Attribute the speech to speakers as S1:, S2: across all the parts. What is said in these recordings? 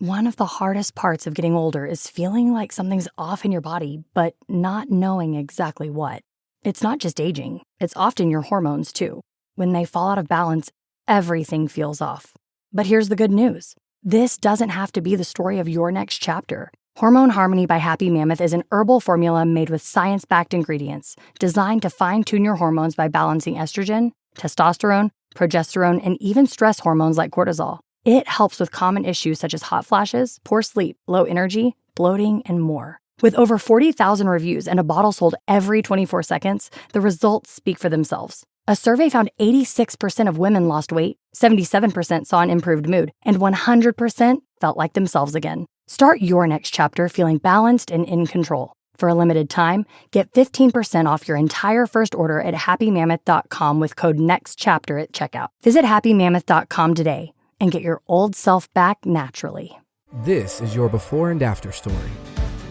S1: One of the hardest parts of getting older is feeling like something's off in your body, but not knowing exactly what. It's not just aging, it's often your hormones too. When they fall out of balance, everything feels off. But here's the good news. This doesn't have to be the story of your next chapter. Hormone Harmony by Happy Mammoth is an herbal formula made with science-backed ingredients designed to fine-tune your hormones by balancing estrogen, testosterone, progesterone, and even stress hormones like cortisol. It helps with common issues such as hot flashes, poor sleep, low energy, bloating, and more. With over 40,000 reviews and a bottle sold every 24 seconds, the results speak for themselves. A survey found 86% of women lost weight, 77% saw an improved mood, and 100% felt like themselves again. Start your next chapter feeling balanced and in control. For a limited time, get 15% off your entire first order at happymammoth.com with code NEXTCHAPTER at checkout. Visit happymammoth.com today and get your old self back naturally.
S2: This is your before and after story.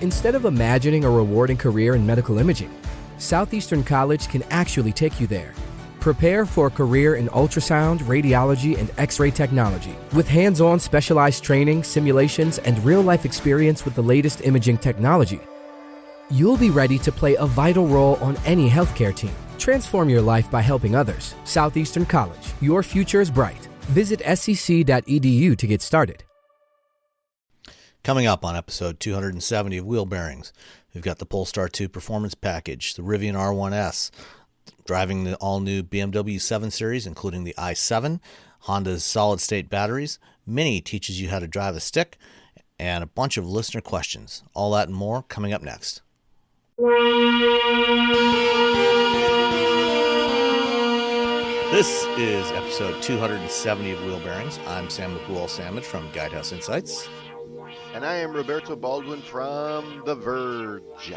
S2: Instead of imagining a rewarding career in medical imaging, Southeastern College can actually take you there. Prepare for a career in ultrasound, radiology, and X-ray technology. With hands-on specialized training, simulations, and real-life experience with the latest imaging technology, you'll be ready to play a vital role on any healthcare team. Transform your life by helping others. Southeastern College. Your future is bright. Visit scc.edu to get started.
S3: Coming up on episode 270 of Wheel Bearings, we've got the Polestar 2 Performance package, the Rivian R1S, driving the all-new BMW 7 Series, including the i7, Honda's solid-state batteries, Mini teaches you how to drive a stick, and a bunch of listener questions. All that and more coming up next. This is episode 270 of Wheel Bearings. I'm Sam the Pool Sandwich from Guidehouse Insights.
S4: And I am Roberto Baldwin from The Verge.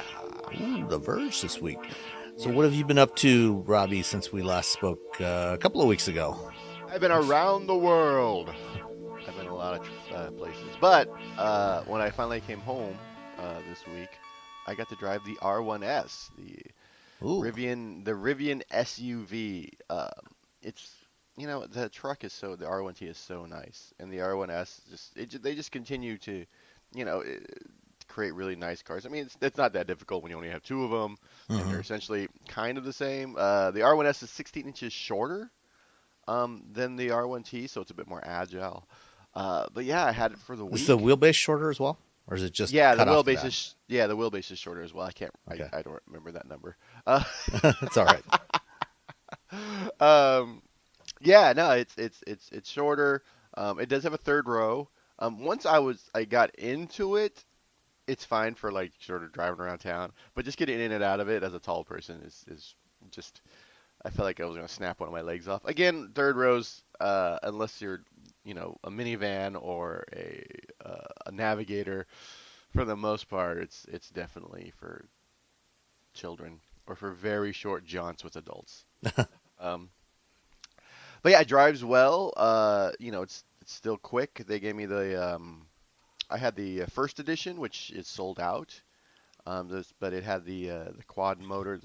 S3: Ooh, The Verge this week. So what have you been up to, Robbie, since we last spoke a couple of weeks ago?
S4: I've been around the world. I've been a lot of places. But when I finally came home this week, I got to drive the R1S, the Rivian SUV. It's, the truck is the R1T is so nice, and the R1S they just continue to, create really nice cars. I mean, it's not that difficult when you only have two of them, and they're essentially kind of the same. The R1S is 16 inches shorter than the R1T, so it's a bit more agile. But yeah, I had it for the week.
S3: Is the wheelbase shorter as well, or is it just
S4: the
S3: wheelbase
S4: is the wheelbase is shorter as well. I can't. Okay. I don't remember that number.
S3: It's all right.
S4: Yeah, no, it's shorter. It does have a third row. Once I got into it, it's fine for like sort of driving around town, but just getting in and out of it as a tall person is just, I felt like I was gonna snap one of my legs off. Again, third rows, unless you're, a minivan or a Navigator, for the most part, it's definitely for children or for very short jaunts with adults. But yeah, it drives well. It's still quick. They gave me I had the first edition, which is sold out. But it had the quad motor,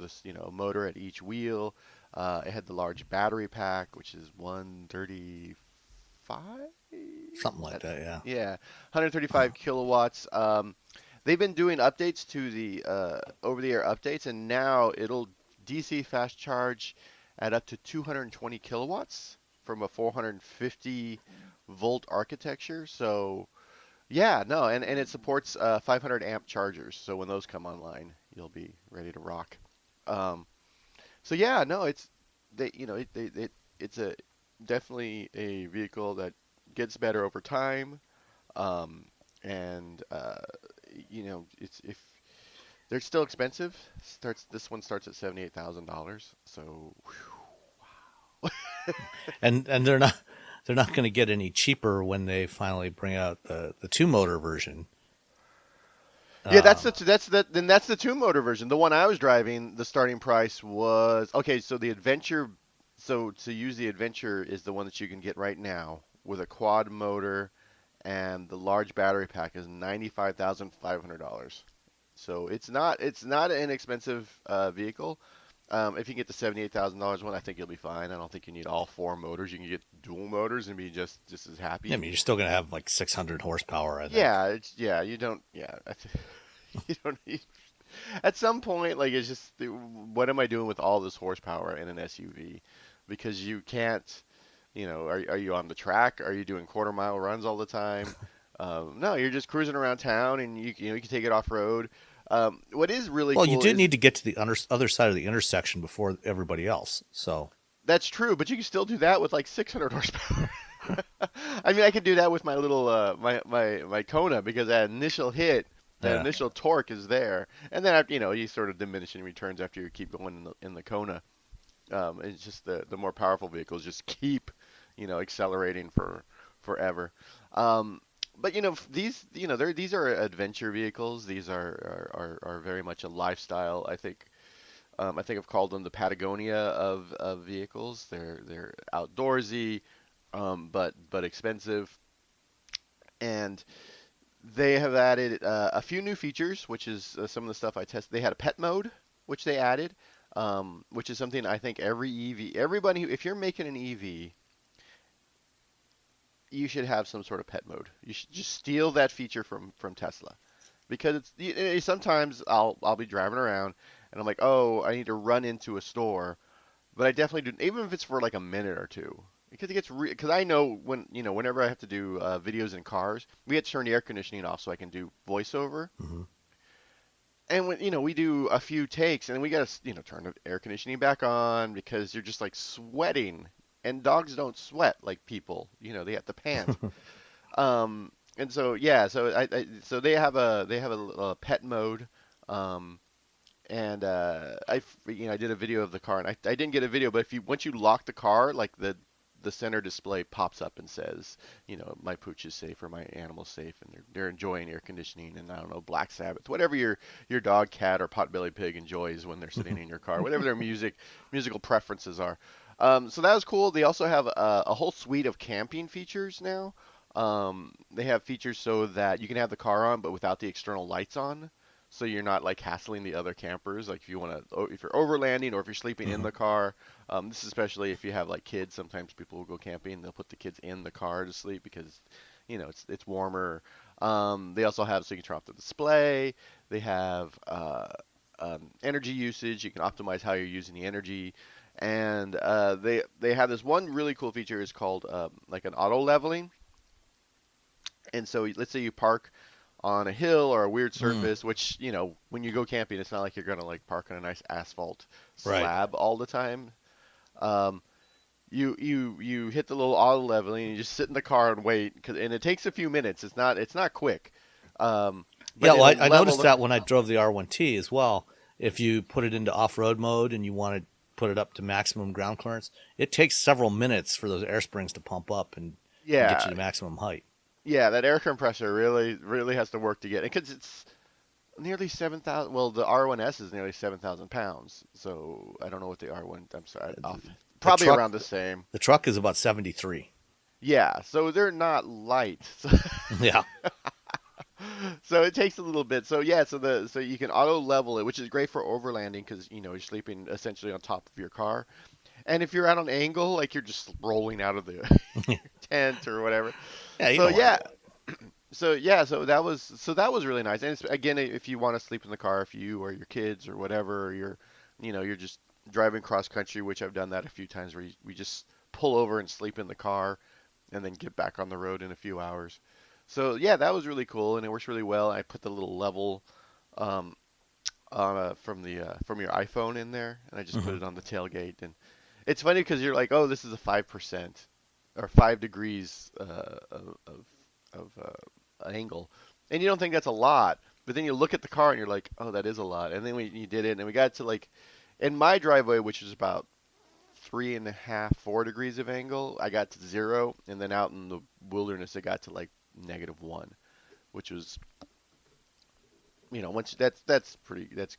S4: motor at each wheel. It had the large battery pack, which is 135,
S3: something like that. Yeah.
S4: Yeah, 135 kilowatts. They've been doing updates to the over-the-air updates, and now it'll DC fast charge at up to 220 kilowatts from a 450 volt architecture. So yeah, no, and it supports 500 amp chargers. So when those come online, you'll be ready to rock. So yeah, no, it's definitely a vehicle that gets better over time. If they're still expensive. This one starts at $78,000. So, wow.
S3: and they're not going to get any cheaper when they finally bring out the two motor version.
S4: Yeah, that's the two motor version. The one I was driving, the starting price was okay. So the Adventure, to use the Adventure is the one that you can get right now with a quad motor, and the large battery pack is $95,500. So it's not an inexpensive vehicle. If you can get the $78,000 one, I think you'll be fine. I don't think you need all four motors. You can get dual motors and be just as happy.
S3: I mean, you're still gonna have like 600 horsepower, I think.
S4: Yeah, you don't. Yeah, you don't need. At some point, like it's just, what am I doing with all this horsepower in an SUV? Because you can't, are you on the track? Are you doing quarter-mile runs all the time? No, you're just cruising around town, and you can take it off road. What is really
S3: Well,
S4: cool
S3: you do
S4: is
S3: need to get to the other side of the intersection before everybody else. So
S4: that's true, but you can still do that with like 600 horsepower. I mean, I could do that with my little my Kona, because that initial hit, that
S3: yeah.
S4: initial torque is there, and then you sort of diminishing returns after you keep going in the Kona. It's just the more powerful vehicles just keep accelerating forever. But these are adventure vehicles. These are very much a lifestyle. I think I've called them the Patagonia of vehicles. They're outdoorsy, but expensive, and they have added a few new features, which is some of the stuff I tested. They had a pet mode, which they added, which is something I think everybody, if you're making an EV, you should have some sort of pet mode. You should just steal that feature from Tesla, because sometimes I'll be driving around and I'm like, oh, I need to run into a store, but I definitely do, even if it's for like a minute or two, because it gets because I know whenever I have to do videos in cars, we had to turn the air conditioning off so I can do voiceover.
S3: Mm-hmm.
S4: And when we do a few takes, and we got to turn the air conditioning back on, because you're just like sweating, and dogs don't sweat like people. They have to pant. And so yeah, so they have a pet mode. And I did a video of the car, and I didn't get a video, but once you lock the car, like the center display pops up and says, my pooch is safe, or my animal's safe, and they're enjoying air conditioning, and I don't know, Black Sabbath, whatever your dog, cat, or potbelly pig enjoys when they're sitting in your car, whatever their musical preferences are. So that was cool. They also have a whole suite of camping features now. They have features so that you can have the car on, but without the external lights on. So you're not like hassling the other campers. Like if you're overlanding, or if you're sleeping in the car. This is especially if you have like kids. Sometimes people will go camping. They'll put the kids in the car to sleep because, it's warmer. They also have, so you can turn off the display. They have energy usage. You can optimize how you're using the energy. And they have this one really cool feature. Is called like an auto leveling. And so let's say you park on a hill or a weird surface, which, when you go camping, it's not like you're going to like park on a nice asphalt slab all the time. You hit the little auto leveling, and you just sit in the car and wait, and it takes a few minutes. It's not quick.
S3: Yeah, well, I noticed that when I drove the R1T as well. If you put it into off-road mode and you want to put it up to maximum ground clearance, it takes several minutes for those air springs to pump up and get you to maximum height.
S4: Yeah, that air compressor really has to work to get it, because it's nearly 7,000. Well, the R1S is nearly 7,000 pounds. So I don't know what the R1. I'm sorry, probably around the same.
S3: The truck is about 73.
S4: Yeah, so they're not light.
S3: Yeah.
S4: So it takes a little bit. So yeah, so you can auto level it, which is great for overlanding, because you're sleeping essentially on top of your car. And if you're at an angle, like you're just rolling out of the tent or whatever.
S3: Yeah.
S4: So that was really nice. And it's, again, if you want to sleep in the car, if you or your kids or whatever, or you're just driving cross country, which I've done that a few times, where we just pull over and sleep in the car, and then get back on the road in a few hours. So yeah, that was really cool, and it works really well. I put the little level from your iPhone in there, and I just put it on the tailgate. And it's funny because you're like, oh, this is a 5% or 5 degrees of angle, and you don't think that's a lot, but then you look at the car and you're like, oh, that is a lot. And then you did it, and we got to like, in my driveway, which is about 3.5, 4 degrees of angle, I got to 0, and then out in the wilderness it got to like -1, which was, once that's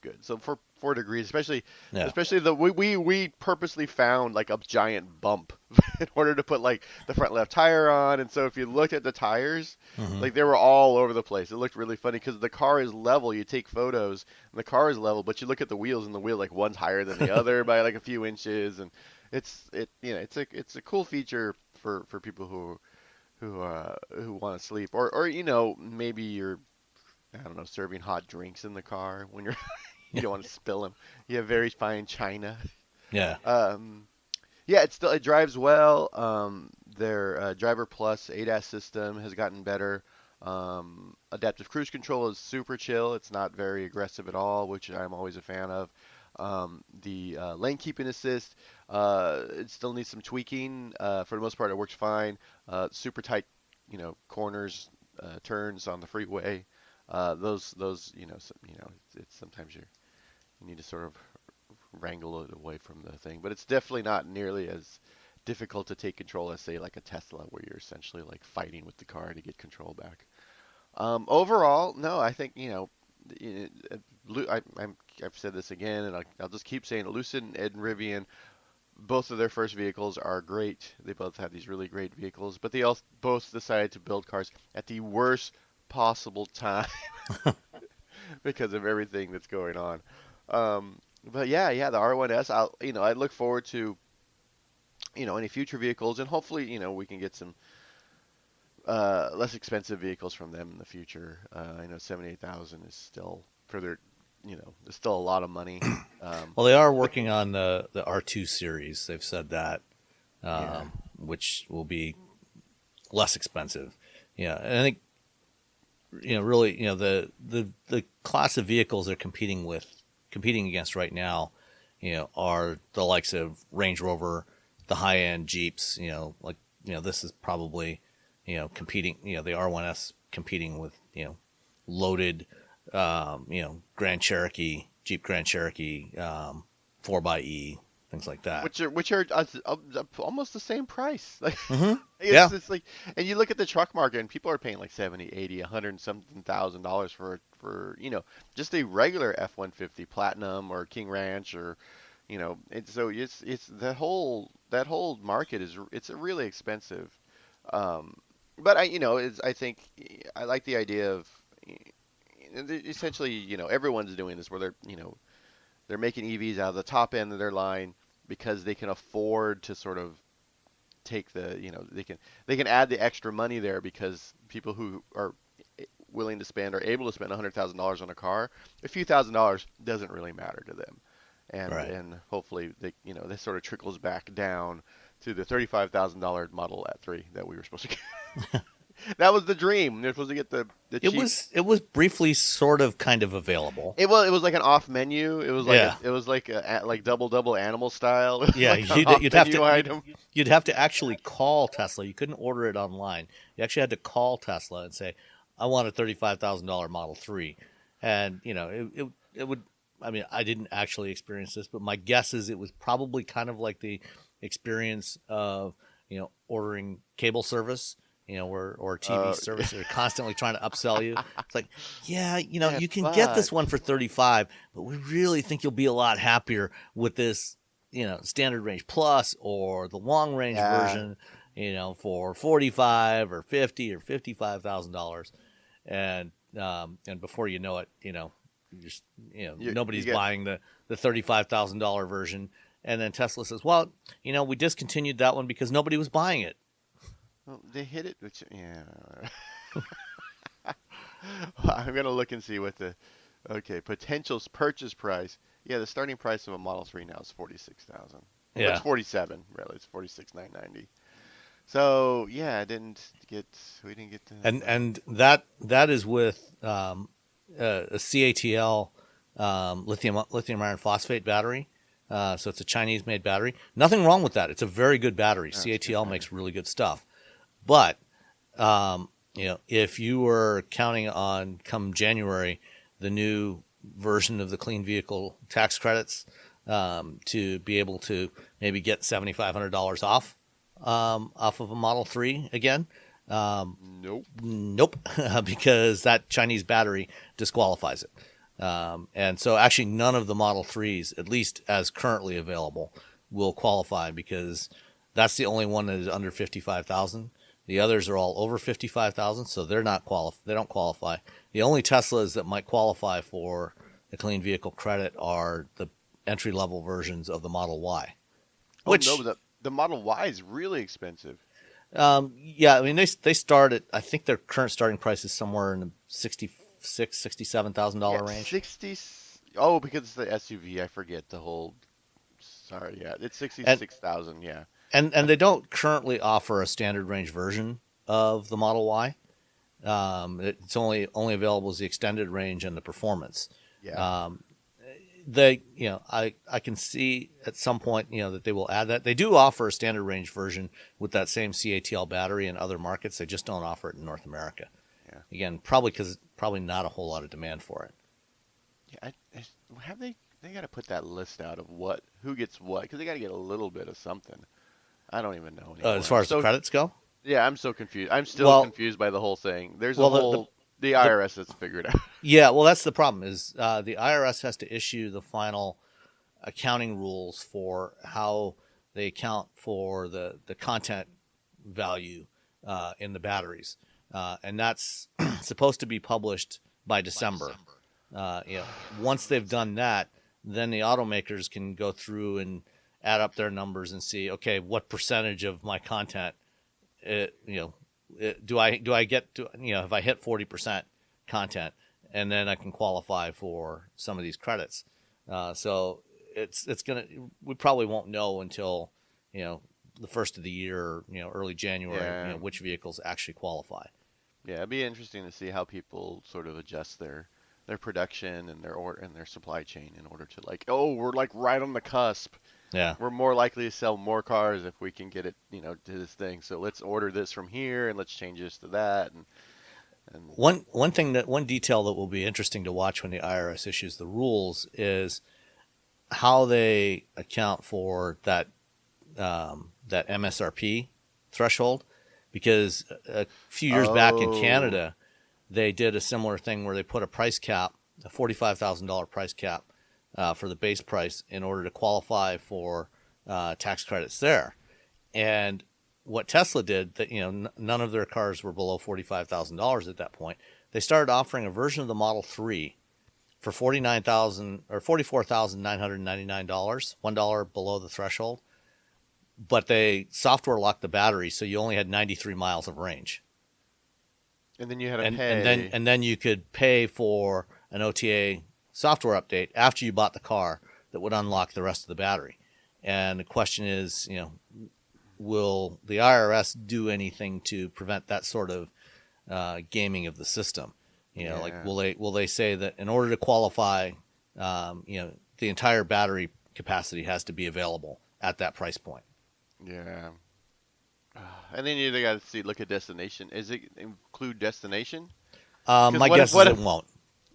S4: good. So for 4 degrees, especially we purposely found like a giant bump in order to put like the front left tire on. And so if you looked at the tires, like they were all over the place. It looked really funny because the car is level. You take photos and the car is level, but you look at the wheels, and the wheel, like, one's higher than the other by like a few inches. And it's a cool feature. for people who want to sleep, or maybe you're, I don't know, serving hot drinks in the car when you're you don't want to spill them. You have very fine china.
S3: Yeah.
S4: Yeah, it drives well. Their Driver Plus ADAS system has gotten better. Adaptive cruise control is super chill. It's not very aggressive at all, which I'm always a fan of. The lane keeping assist, it still needs some tweaking. For the most part, it works fine. Super tight, corners, turns on the freeway. Those, it's sometimes you need to sort of wrangle it away from the thing, but it's definitely not nearly as difficult to take control as, say, like a Tesla, where you're essentially like fighting with the car to get control back. Overall, no, I think I've said this again, and I'll just keep saying it. Lucid and Rivian, both of their first vehicles are great. They both have these really great vehicles, but they also both decided to build cars at the worst possible time because of everything that's going on. But yeah, the R1S. I look forward to, any future vehicles, and hopefully, we can get some less expensive vehicles from them in the future. I know 78,000 is still further, there's still a lot of money.
S3: Well, they are working on the R2 series. They've said that, which will be less expensive. Yeah, and I think, really, the class of vehicles they're competing against right now, are the likes of Range Rover, the high-end Jeeps. This is probably, competing. The R1S competing with, loaded, Grand Cherokee, Jeep Grand Cherokee, 4xe, things like that.
S4: Which are almost the same price. Like,
S3: Yeah.
S4: it's like, and you look at the truck market, and people are paying like 70, 80, 100 and something $1,000 for just a regular F-150 Platinum or King Ranch, or so it's that whole market it's really expensive. But I think I like the idea of essentially, everyone's doing this, where they're making EVs out of the top end of their line because they can afford to sort of take they can add the extra money there, because people who are willing to spend or able to spend $100,000 on a car, a few $1,000s doesn't really matter to them, and
S3: Right.
S4: and hopefully this sort of trickles back down to the $35,000 Model 3 that we were supposed to get. That was the dream. They're supposed to get the cheap.
S3: It was briefly sort of kind of available.
S4: It was like an off menu. It was like like double animal style.
S3: Yeah,
S4: like
S3: you'd have to actually call Tesla. You couldn't order it online. You actually had to call Tesla and say, "I want a $35,000 Model 3," and it would. I mean, I didn't actually experience this, but my guess is it was probably kind of like the experience of ordering cable service. Or TV service, they're constantly trying to upsell you. It's like, you can get this one for 35, but we really think you'll be a lot happier with this, standard range plus or the long range version, for 45 or 50 or $55,000, and before you know it, nobody's buying the $35,000 version, and then Tesla says, well, we discontinued that one because nobody was buying it.
S4: Well, they hit it, I'm gonna look and see what potential purchase price. Yeah, the starting price of a Model 3 now is 46,000.
S3: Yeah,
S4: it's 47. Really, it's 46,990. So yeah, we didn't get to.
S3: And that is with a CATL lithium iron phosphate battery. So it's a Chinese-made battery. Nothing wrong with that. It's a very good battery. CATL makes really good stuff. But, if you were counting on, come January, the new version of the clean vehicle tax credits, to be able to maybe get $7,500 off of a Model 3 again, nope, because that Chinese battery disqualifies it. And so actually none of the Model 3s, at least as currently available, will qualify, because that's the only one that is under 55,000. The others are all over 55,000, so they're not they don't qualify. The only Teslas that might qualify for the clean vehicle credit are the entry-level versions of the Model Y.
S4: But the Model Y is really expensive.
S3: Yeah, I mean they start at, I think their current starting price is somewhere in the $67,000
S4: Yeah,
S3: range.
S4: 60. Oh, because it's the SUV. I forget the whole. Sorry, yeah, it's
S3: And
S4: 66,000. Yeah.
S3: and they don't currently offer a standard range version of the Model Y. It's only available as the extended range and the performance.
S4: Yeah.
S3: Um, I can see at some point, that they will add that. They do offer a standard range version with that same CATL battery in other markets. They just don't offer it in North America.
S4: Yeah.
S3: Again, probably because probably not a whole lot of demand for it.
S4: Yeah. Have they got to put that list out of who gets what? Because they got to get a little bit of something. I don't even know anymore.
S3: As far as the credits go?
S4: Yeah, I'm so confused. I'm still confused by the whole thing. There's a whole the IRS has figured out.
S3: Yeah, well, that's the problem. Is the IRS has to issue the final accounting rules for how they account for the content value in the batteries, and that's supposed to be published by December. Once they've done that, then the automakers can go through and add up their numbers and see, okay, what percentage of my content, do I get to, if I hit 40% content, and then I can qualify for some of these credits. So we probably won't know until, the first of the year, early January, which vehicles actually qualify.
S4: Yeah, it'd be interesting to see how people sort of adjust their production and their supply chain in order to we're like right on the cusp.
S3: Yeah.
S4: We're more likely to sell more cars if we can get it, to this thing. So let's order this from here and let's change this to that. And
S3: one detail that will be interesting to watch when the IRS issues the rules is how they account for that MSRP threshold, because a few years back in Canada, they did a similar thing where they put a price cap, a $45,000 price cap for the base price in order to qualify for tax credits there. And what Tesla did, that none of their cars were below $45,000 at that point. They started offering a version of the Model 3 for $49,000 or $44,999, $1 below the threshold. But they software locked the battery, so you only had 93 miles of range.
S4: And then you had to pay.
S3: And then you could pay for an OTA software update after you bought the car that would unlock the rest of the battery. And the question is, will the IRS do anything to prevent that sort of gaming of the system? Will they say that in order to qualify, the entire battery capacity has to be available at that price point?
S4: Yeah. And then you got to look at destination. Is it include destination?
S3: My guess is it won't.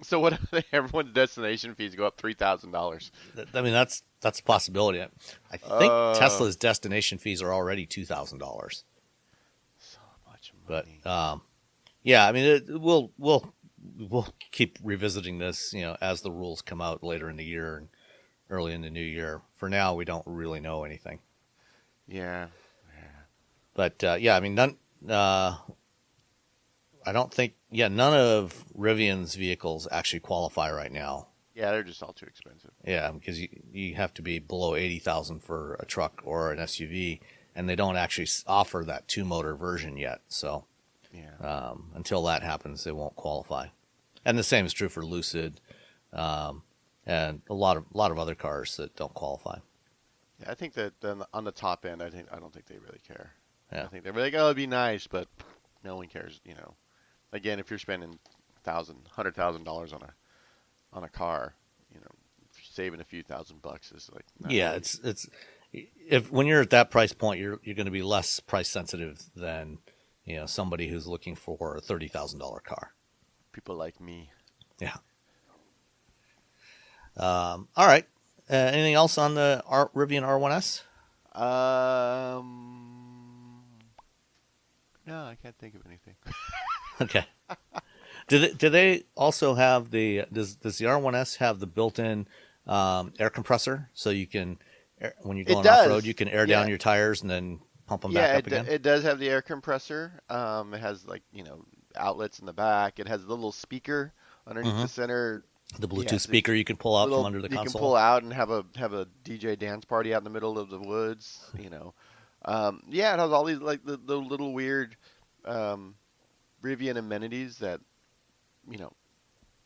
S4: So what if everyone's destination fees go up $3,000?
S3: I mean, that's a possibility. I think Tesla's destination fees are already $2,000.
S4: So much money.
S3: But yeah, I mean, we'll keep revisiting this, as the rules come out later in the year and early in the new year. For now, we don't really know anything.
S4: Yeah.
S3: But I mean, I don't think, none of Rivian's vehicles actually qualify right now.
S4: Yeah, they're just all too expensive.
S3: Yeah, because you have to be below $80,000 for a truck or an SUV, and they don't actually offer that 2-motor version yet. So until that happens, they won't qualify. And the same is true for Lucid, and a lot of other cars that don't qualify.
S4: Yeah, I think that on the top end, I don't think they really care.
S3: Yeah.
S4: I think they're like, oh, it'd be nice, but no one cares. Again, if you're spending $100,000 on a car, saving a few $1,000 is like.
S3: Yeah, it's when you're at that price point, you're going to be less price sensitive than somebody who's looking for a $30,000 car.
S4: People like me.
S3: Yeah. All right. Anything else on the Rivian R1S?
S4: No, I can't think of anything.
S3: Okay. Do they also have does the R1S have the built-in air compressor, so you can, when you're going off-road, you can air down your tires and then pump them back up again?
S4: It does have the air compressor. It has outlets in the back. It has the little speaker underneath the center.
S3: The Bluetooth speaker you can pull out from under the console.
S4: You can pull out and have a DJ dance party out in the middle of the woods. Yeah, it has all these like the little weird um, Rivian amenities that you know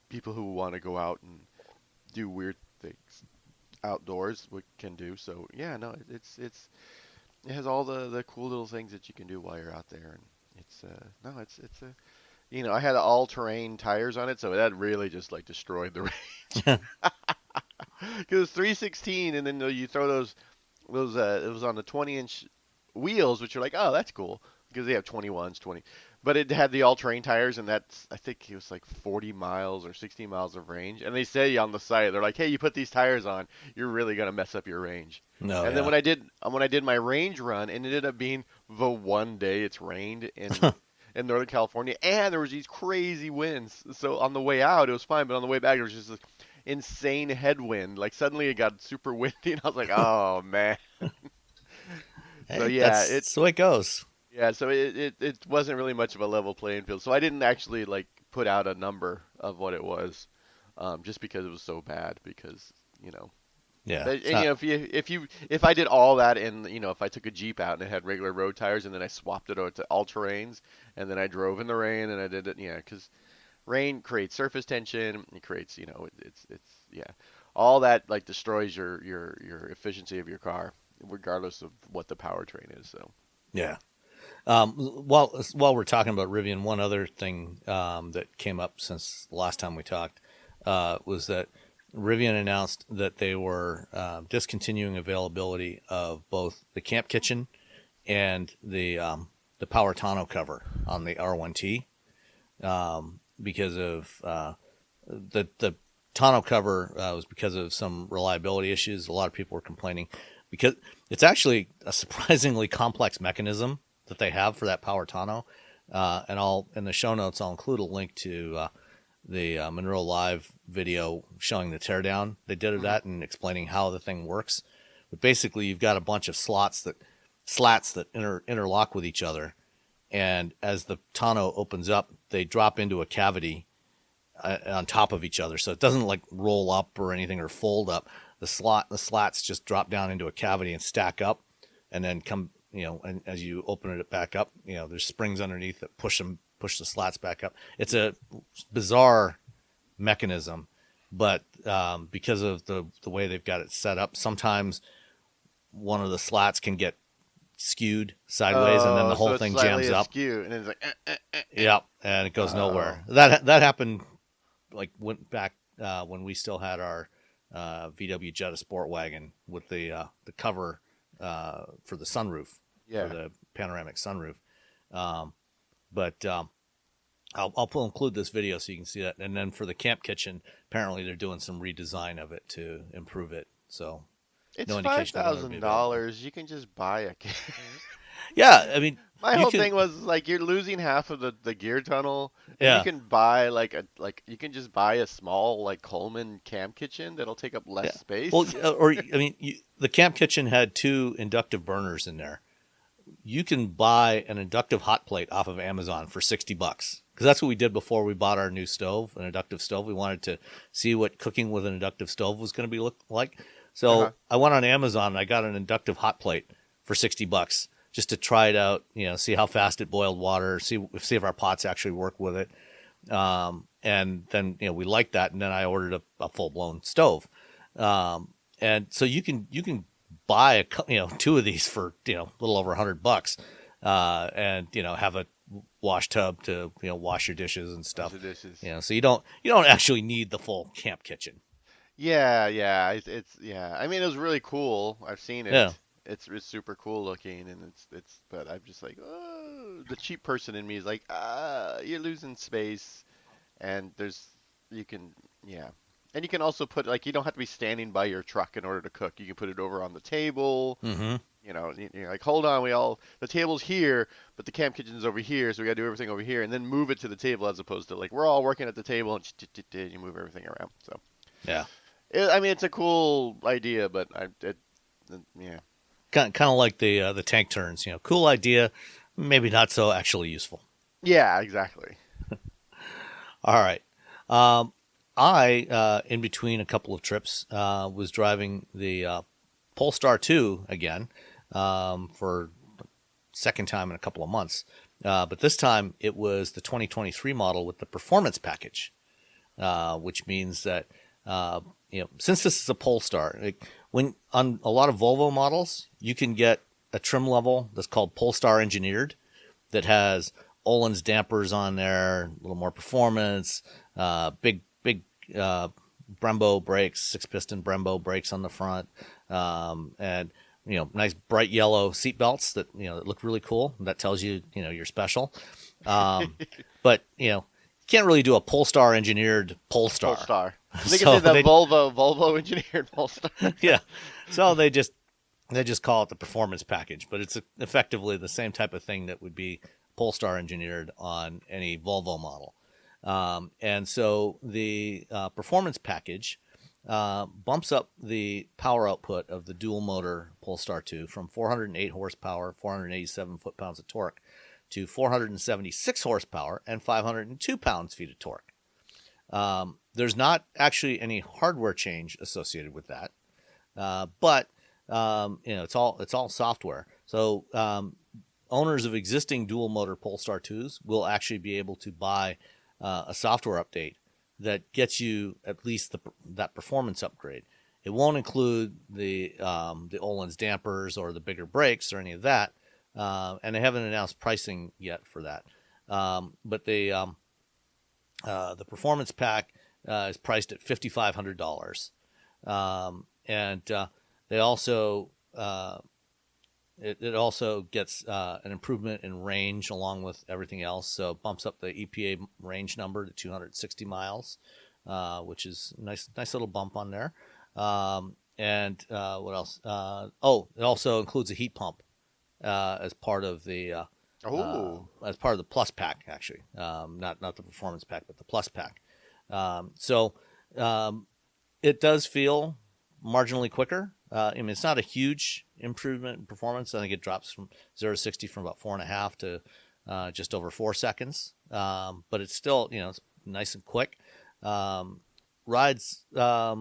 S4: people who want to go out and do weird things outdoors can do. So yeah, no, it has all the cool little things that you can do while you're out there, and it's no, it's a I had all-terrain tires on it, so that really just like destroyed the range. Because it's 316, and then you throw those it was on the 20-inch wheels, which are like, oh, that's cool because they have 21s, 20. But it had the all-terrain tires, and that's I think it was like 40 miles or 60 miles of range. And they say on the site, they're like, hey, you put these tires on, you're really gonna mess up your range.
S3: No,
S4: And then
S3: yeah.
S4: when I did my range run, it ended up being the one day it's rained in Northern California, and there was these crazy winds. So on the way out, it was fine, but on the way back, there was just this insane headwind. Like suddenly it got super windy, and I was like, oh man. So
S3: Hey,
S4: yeah,
S3: that's the way it goes.
S4: so it wasn't really much of a level playing field. So I didn't actually like put out a number of what it was, just because it was so bad. Because you know,
S3: Yeah,
S4: but,
S3: it's
S4: and
S3: not,
S4: if I did all that, and if I took a Jeep out and it had regular road tires, and then I swapped it over to all terrains, and then I drove in the rain, and I did it, because rain creates surface tension. It creates, it's yeah, all that like destroys your efficiency of your car, regardless of what the powertrain is. So
S3: yeah. While we're talking about Rivian, one other thing that came up since the last time we talked was that Rivian announced that they were discontinuing availability of both the camp kitchen and the power tonneau cover on the R1T because of the tonneau cover was because of some reliability issues. A lot of people were complaining because it's actually a surprisingly complex mechanism that they have for that power tonneau. And I'll in the show notes I'll include a link to the Monroe Live video showing the teardown they did of that and explaining how the thing works. But basically, you've got a bunch of slats that interlock with each other, and as the tonneau opens up, they drop into a cavity on top of each other, so it doesn't like roll up or anything or fold up. The slats just drop down into a cavity and stack up, and then come. And as you open it back up, there's springs underneath that push the slats back up. It's a bizarre mechanism, but because of the way they've got it set up, sometimes one of the slats can get skewed sideways, and then the whole thing jams up.
S4: Askew, and it's like,
S3: Yeah, and it goes nowhere. That happened like went back when we still had our VW Jetta Sport wagon with the cover for the sunroof, for the panoramic sunroof. But I'll include this video so you can see that. And then for the camp kitchen, apparently they're doing some redesign of it to improve it. So
S4: it's
S3: no indication of when it'll be available.
S4: $5,000. You can just buy a.
S3: Yeah, I mean,
S4: My whole thing was like you're losing half of the gear tunnel. And
S3: Yeah.
S4: you can buy you can just buy a small like Coleman camp kitchen that'll take up less space.
S3: Well, the camp kitchen had 2 inductive burners in there. You can buy an inductive hot plate off of Amazon for $60 because that's what we did before we bought our new stove, an inductive stove. We wanted to see what cooking with an inductive stove was going to be look like. So I went on Amazon and I got an inductive hot plate for $60 just to try it out, see how fast it boiled water, see if our pots actually work with it. And then, we liked that. And then I ordered a full blown stove. And so you can buy 2 of these for, a little over $100, and, have a wash tub to, wash your dishes and stuff.
S4: The dishes.
S3: So you don't actually need the full camp kitchen.
S4: Yeah. It's I mean, it was really cool. I've seen it.
S3: Yeah.
S4: It's super cool looking, and but I'm just like, oh, the cheap person in me is like, you're losing space, and you can also put like you don't have to be standing by your truck in order to cook. You can put it over on the table.
S3: Mm-hmm.
S4: You're like, hold on, the table's here, but the camp kitchen's over here, so we got to do everything over here, and then move it to the table as opposed to like we're all working at the table and you move everything around. So
S3: Yeah.
S4: I mean, it's a cool idea, but yeah.
S3: Kind of like the tank turns, cool idea, maybe not so actually useful.
S4: Yeah, exactly.
S3: All right. I in between a couple of trips, was driving the Polestar 2 again, for second time in a couple of months. But this time it was the 2023 model with the Performance package, which means that since this is a Polestar, when on a lot of Volvo models, you can get a trim level that's called Polestar Engineered that has Öhlins dampers on there, a little more performance, big Brembo brakes, 6-piston Brembo brakes on the front, and nice bright yellow seat belts that that look really cool. That tells you you're special. But you can't really do a Polestar engineered Polestar.
S4: Polestar. They can say the Volvo engineered Polestar.
S3: Yeah. So they just call it the Performance package, but it's effectively the same type of thing that would be Polestar engineered on any Volvo model. And so the Performance package bumps up the power output of the dual motor Polestar 2 from 408 horsepower, 487 foot-pounds of torque to 476 horsepower and 502 pounds-feet of torque. There's not actually any hardware change associated with that, but it's all software. So owners of existing dual motor Polestar 2s will actually be able to buy a software update that gets you at least that performance upgrade. It won't include the Öhlins dampers or the bigger brakes or any of that, and they haven't announced pricing yet for that. But the Performance pack is priced at $5,500, and they also it also gets an improvement in range along with everything else. So it bumps up the EPA range number to 260 miles, which is nice little bump on there. And what else? It also includes a heat pump as part of the Plus pack, actually. Not the Performance pack, but the Plus pack. So it does feel marginally quicker. It's not a huge improvement in performance. I think it drops from 0 to 60 from about 4.5 to just over 4 seconds. But it's still, it's nice and quick. Rides, at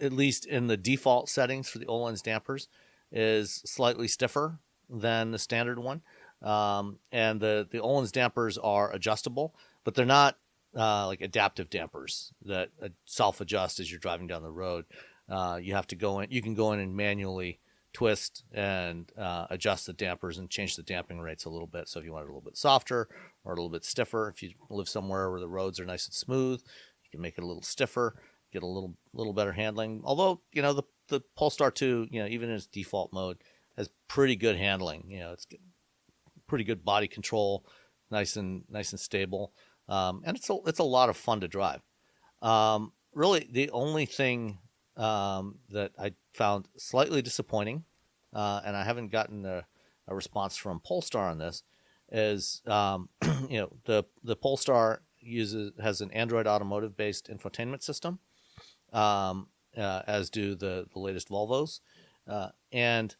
S3: least in the default settings for the Öhlins dampers, is slightly stiffer than the standard one. And the Öhlins dampers are adjustable, but they're not like adaptive dampers that self-adjust as you're driving down the road. You have to go in. You can go in and manually twist and adjust the dampers and change the damping rates a little bit. So if you want it a little bit softer or a little bit stiffer, if you live somewhere where the roads are nice and smooth, you can make it a little stiffer, get a little better handling. Although the Polestar 2, even in its default mode, has pretty good handling. It's pretty good body control, nice and stable, and it's a lot of fun to drive. Really, the only thing that I found slightly disappointing, and I haven't gotten a response from Polestar on this, is the Polestar has an Android Automotive based infotainment system, as do the latest Volvos, and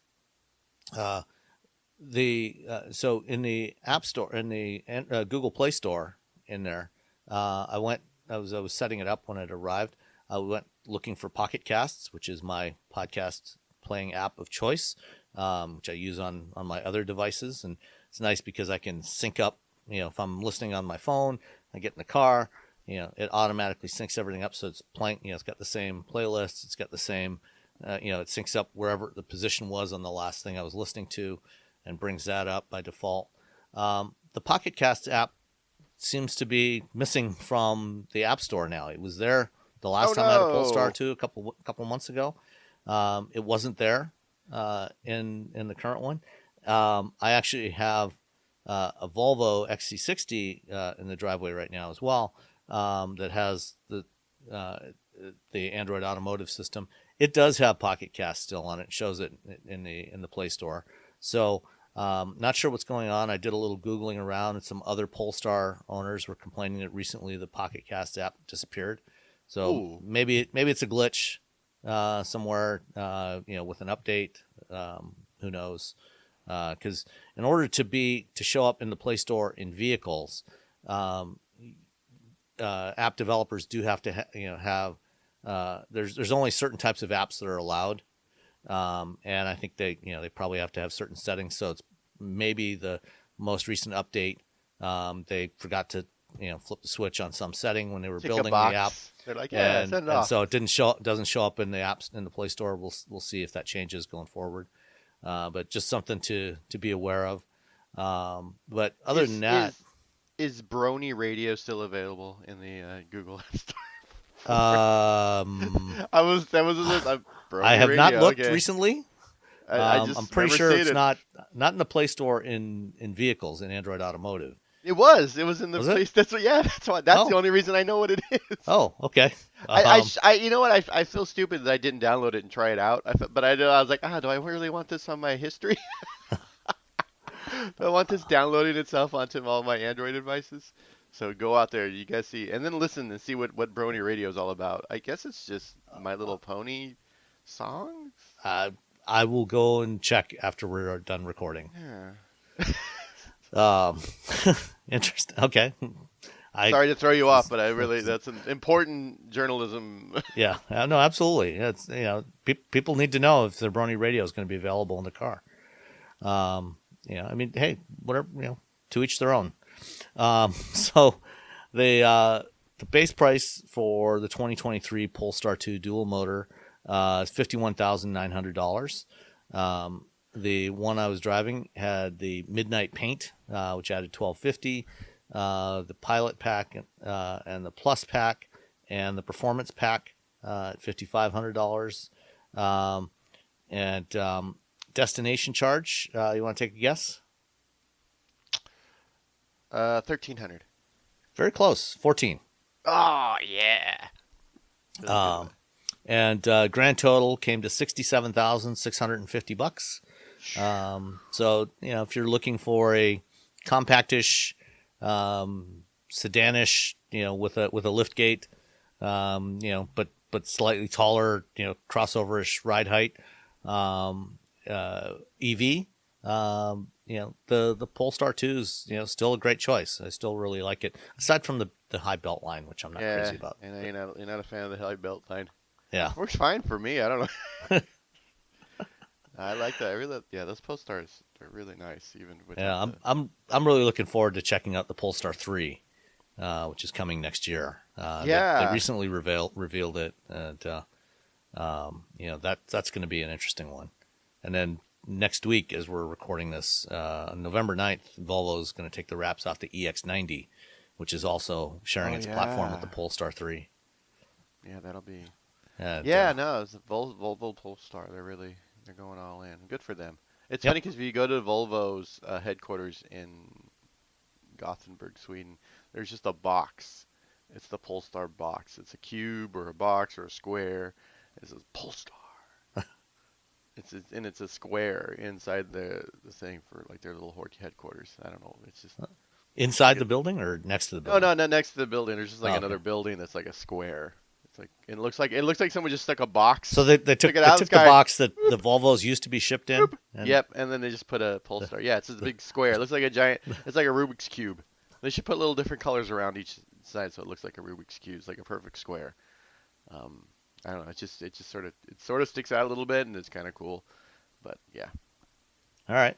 S3: so in the App Store, in the Google Play Store, in there, I was setting it up when it arrived. I went looking for Pocket Casts, which is my podcast playing app of choice, which I use on my other devices. And it's nice because I can sync up, if I'm listening on my phone, I get in the car, it automatically syncs everything up. So it's playing, it's got the same playlist. It's got the same, it syncs up wherever the position was on the last thing I was listening to and brings that up by default. The Pocket Casts app seems to be missing from the App Store now. It was there the last time I had a Polestar 2 a couple months ago. It wasn't there in the current one. I actually have a Volvo XC60 in the driveway right now as well, that has the Android Automotive system. It does have Pocket Cast still on it. It shows it in the Play Store. So not sure what's going on. I did a little Googling around, and some other Polestar owners were complaining that recently the Pocket Cast app disappeared. So maybe it's a glitch somewhere, with an update. Who knows? Because in order to show up in the Play Store in vehicles, app developers do have to have there's only certain types of apps that are allowed, and I think they probably have to have certain settings. So it's maybe the most recent update, they forgot to flip the switch on some setting when they were
S4: Tick a
S3: building the
S4: box.
S3: app,
S4: They're like, yeah, send it off.
S3: so it doesn't show up in the apps in the Play Store. We'll see if that changes going forward, but just something to be aware of. But other than that,
S4: is Brony Radio still available in the Google App Store?
S3: I have
S4: Radio,
S3: not looked
S4: okay.
S3: recently. I'm pretty sure it's not in the Play Store in vehicles in Android Automotive.
S4: It was in the place. That's what. Yeah, that's the only reason I know what it is.
S3: Oh, okay.
S4: You know what? I feel stupid that I didn't download it and try it out. But I was like, do I really want this on my history? Do I want this downloading itself onto all my Android devices? So go out there, you guys see, and then listen and see what Brony Radio is all about. I guess it's just My Little Pony songs.
S3: I will go and check after we're done recording.
S4: Yeah.
S3: Interesting. Okay.
S4: Sorry to throw you off, but that's an important journalism.
S3: Yeah. No, absolutely. It's people need to know if their Brony Radio is going to be available in the car. I mean, hey, whatever, to each their own. So the base price for the 2023 Polestar 2 dual motor is $51,900. The one I was driving had the midnight paint, which added $1,250. The pilot pack and the plus pack and the performance pack at $5,500. And destination charge, you want to take a guess?
S4: 1,300.
S3: Very close, 14.
S4: Oh yeah.
S3: And grand total came to $67,650. So if you're looking for a compactish, sedanish, with a lift gate, but slightly taller, crossoverish ride height, EV. The Polestar 2 is still a great choice. I still really like it, aside from the high belt line, which I'm not crazy about.
S4: And you're not a fan of the high belt line.
S3: Yeah,
S4: works fine for me. I don't know. I like that. Those Polestars are really nice. Even with
S3: I'm really looking forward to checking out the Polestar 3, which is coming next year. They recently revealed it, and that's going to be an interesting one. And then next week, as we're recording this, November 9th, Volvo is going to take the wraps off the EX90, which is also sharing its platform with the Polestar 3.
S4: Yeah, that'll be.
S3: And,
S4: it's a Volvo Polestar. They're going all in. Good for them. It's funny because if you go to Volvo's headquarters in Gothenburg, Sweden, there's just a box. It's the Polestar box. It's a cube or a box or a square. It says Polestar. It's a square inside the thing for like their little headquarters. I don't know. It's just
S3: inside the building or next to the building?
S4: No, not next to the building. There's just another building that's like a square. It's like it looks like someone just stuck a box.
S3: So they took the box that the Volvos used to be shipped in.
S4: And then they just put a Polestar. Yeah, it's a big square. It looks like a giant. It's like a Rubik's cube. They should put little different colors around each side so it looks like a Rubik's cube. It's like a perfect square. I don't know. It just sort of sticks out a little bit, and it's kind of cool. But yeah.
S3: All right.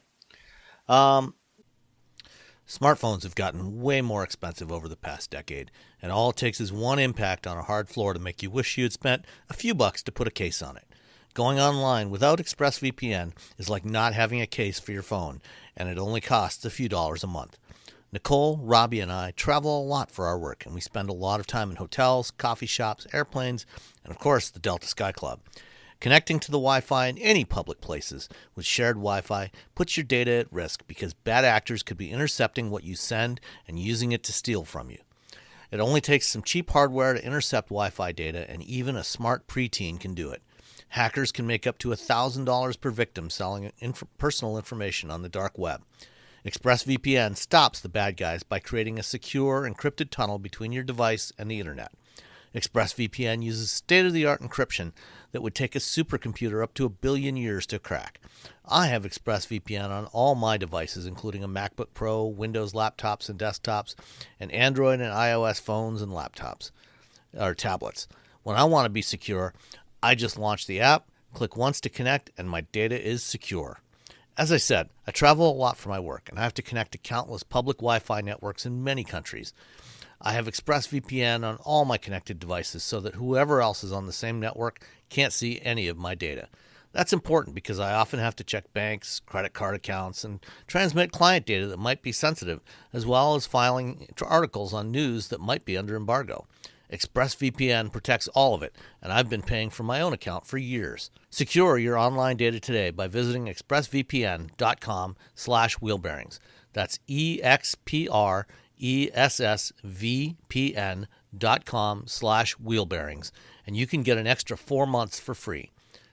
S3: Smartphones have gotten way more expensive over the past decade, and all it takes is one impact on a hard floor to make you wish you had spent a few bucks to put a case on it. Going online without ExpressVPN is like not having a case for your phone, and it only costs a few dollars a month. Nicole, Robbie, and I travel a lot for our work, and we spend a lot of time in hotels, coffee shops, airplanes, and of course the Delta Sky Club. Connecting to the Wi-Fi in any public places with shared Wi-Fi puts your data at risk because bad actors could be intercepting what you send and using it to steal from you. It only takes some cheap hardware to intercept Wi-Fi data, and even a smart preteen can do it. Hackers can make up to $1,000 per victim selling personal information on the dark web. ExpressVPN stops the bad guys by creating a secure, encrypted tunnel between your device and the internet. ExpressVPN uses state-of-the-art encryption that would take a supercomputer up to 1 billion years to crack. I have ExpressVPN on all my devices, including a MacBook Pro, Windows laptops and desktops, and Android and iOS phones and laptops, or tablets. When I want to be secure, I just launch the app, click once to connect, and my data is secure. As I said, I travel a lot for my work, and I have to connect to countless public Wi-Fi networks in many countries. I have ExpressVPN on all my connected devices so that whoever else is on the same network can't see any of my data. That's important because I often have to check banks, credit card accounts, and transmit client data that might be sensitive, as well as filing articles on news that might be under embargo. ExpressVPN protects all of it, and I've been paying for my own account for years. Secure your online data today by visiting expressvpn.com/wheelbearings. That's expressvpn.com/wheelbearings, and you can get an extra 4 months for free.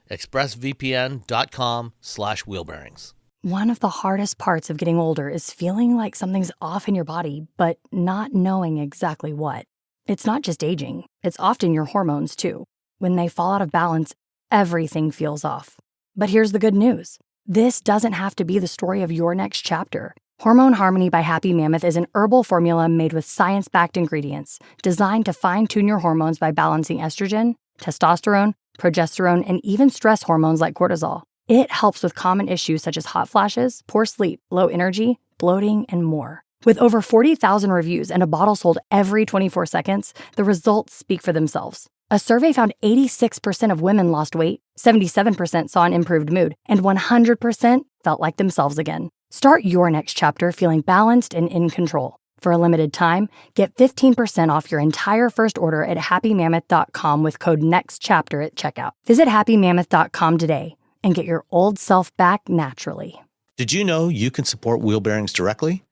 S3: expressvpn.com/wheelbearings.
S1: One of the hardest parts of getting older is feeling like something's off in your body, but not knowing exactly what. It's not just aging, it's often your hormones too. When they fall out of balance, everything feels off. But here's the good news. This doesn't have to be the story of your next chapter. Hormone Harmony by Happy Mammoth is an herbal formula made with science-backed ingredients designed to fine-tune your hormones by balancing estrogen, testosterone, progesterone, and even stress hormones like cortisol. It helps with common issues such as hot flashes, poor sleep, low energy, bloating, and more. With over 40,000 reviews and a bottle sold every 24 seconds, the results speak for themselves. A survey found 86% of women lost weight, 77% saw an improved mood, and 100% felt like themselves again. Start your next chapter feeling balanced and in control. For a limited time, get 15% off your entire first order at happymammoth.com with code NEXTCHAPTER at checkout. Visit happymammoth.com today and get your old self back naturally.
S3: Did you know you can support Wheel Bearings directly?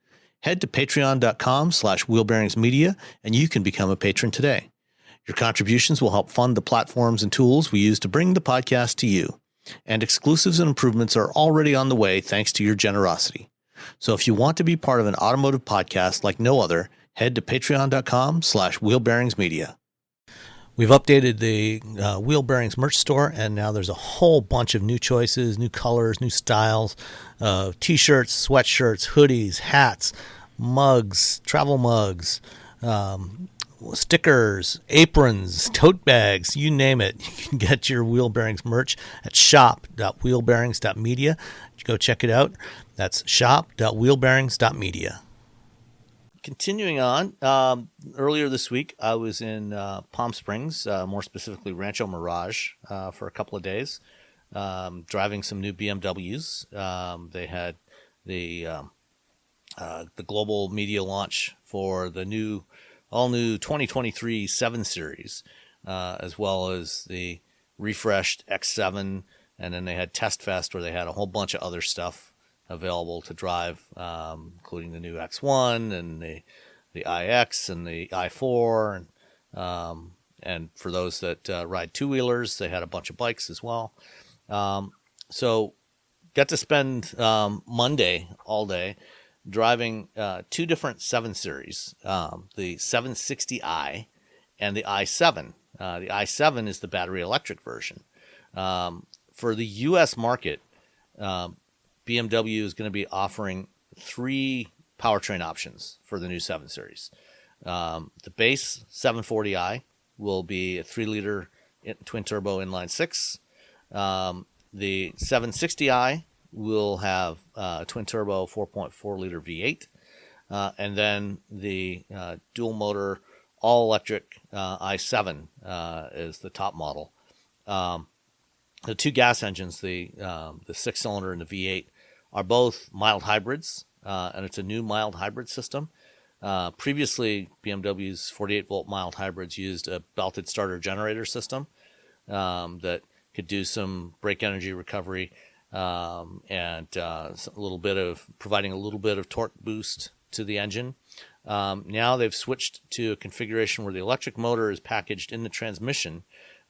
S3: Head to patreon.com/wheelbearingsmedia and you can become a patron today. Your contributions will help fund the platforms and tools we use to bring the podcast to you. And exclusives and improvements are already on the way thanks to your generosity. So if you want to be part of an automotive podcast like no other, head to patreon.com/wheelbearingsmedia. We've updated the Wheel Bearings merch store, and now there's a whole bunch of new choices, new colors, new styles, t-shirts, sweatshirts, hoodies, hats, mugs, travel mugs, stickers, aprons, tote bags, you name it. You can get your Wheel Bearings merch at shop.wheelbearings.media. Go check it out. That's shop.wheelbearings.media. Continuing on, earlier this week, I was in Palm Springs, more specifically Rancho Mirage, for a couple of days, driving some new BMWs. They had the global media launch for the all-new 2023 7 Series, as well as the refreshed X7, and then they had Test Fest where they had a whole bunch of other stuff available to drive, including the new X1 and the iX and the i4, and for those that ride two-wheelers, they had a bunch of bikes as well. So got to spend Monday all day driving two different 7 Series, the 760i and the i7. The i7 is the battery electric version. For the U.S. market, BMW is going to be offering 3 powertrain options for the new 7 Series. The base 740i will be a 3-liter twin-turbo inline-6. The 760i will have a twin-turbo 4.4-liter V8. And then the dual-motor, all-electric i7 is the top model. The 2 gas engines, the 6-cylinder and the V8, are both mild hybrids, and it's a new mild hybrid system. Previously, BMW's 48-volt mild hybrids used a belted starter generator system that could do some brake energy recovery and providing a little bit of torque boost to the engine. Now they've switched to a configuration where the electric motor is packaged in the transmission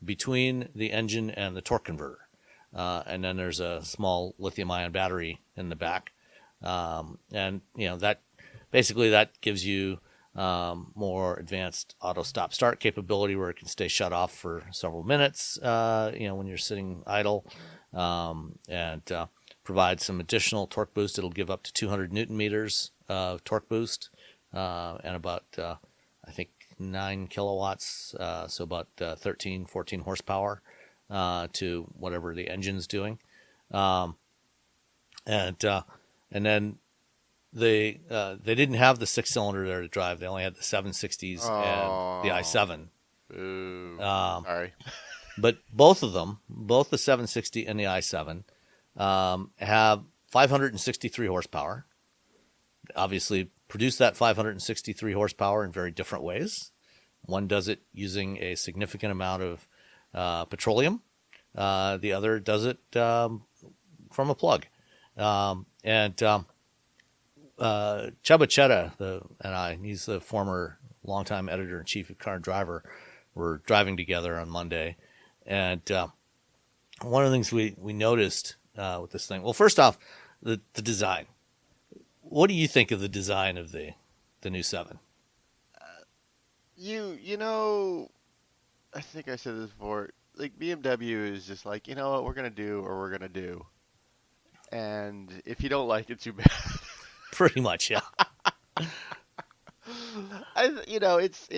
S3: between the engine and the torque converter. And then there's a small lithium-ion battery in the back. And that gives you more advanced auto stop start capability where it can stay shut off for several minutes, when you're sitting idle, and provide some additional torque boost. It'll give up to 200 Newton meters of torque boost, and about, 9 kilowatts, so about 13, 14 horsepower to whatever the engine's doing. and then they didn't have the 6-cylinder there to drive. They only had the 760s and the i7.
S4: Ooh. Sorry.
S3: But both of them, both the 760 and the i7, have 563 horsepower. Obviously, produce that 563 horsepower in very different ways. One does it using a significant amount of petroleum. The other does it from a plug. Chubba Chetta he's the former longtime editor-in-chief of Car and Driver, were driving together on Monday. And one of the things we noticed with this thing, well, first off, the design. What do you think of the design of the new 7?
S4: You know, I think I said this before. Like BMW is just like, you know what, we're gonna do or we're gonna do, and if you don't like it, too bad.
S3: Pretty much, yeah.
S4: It's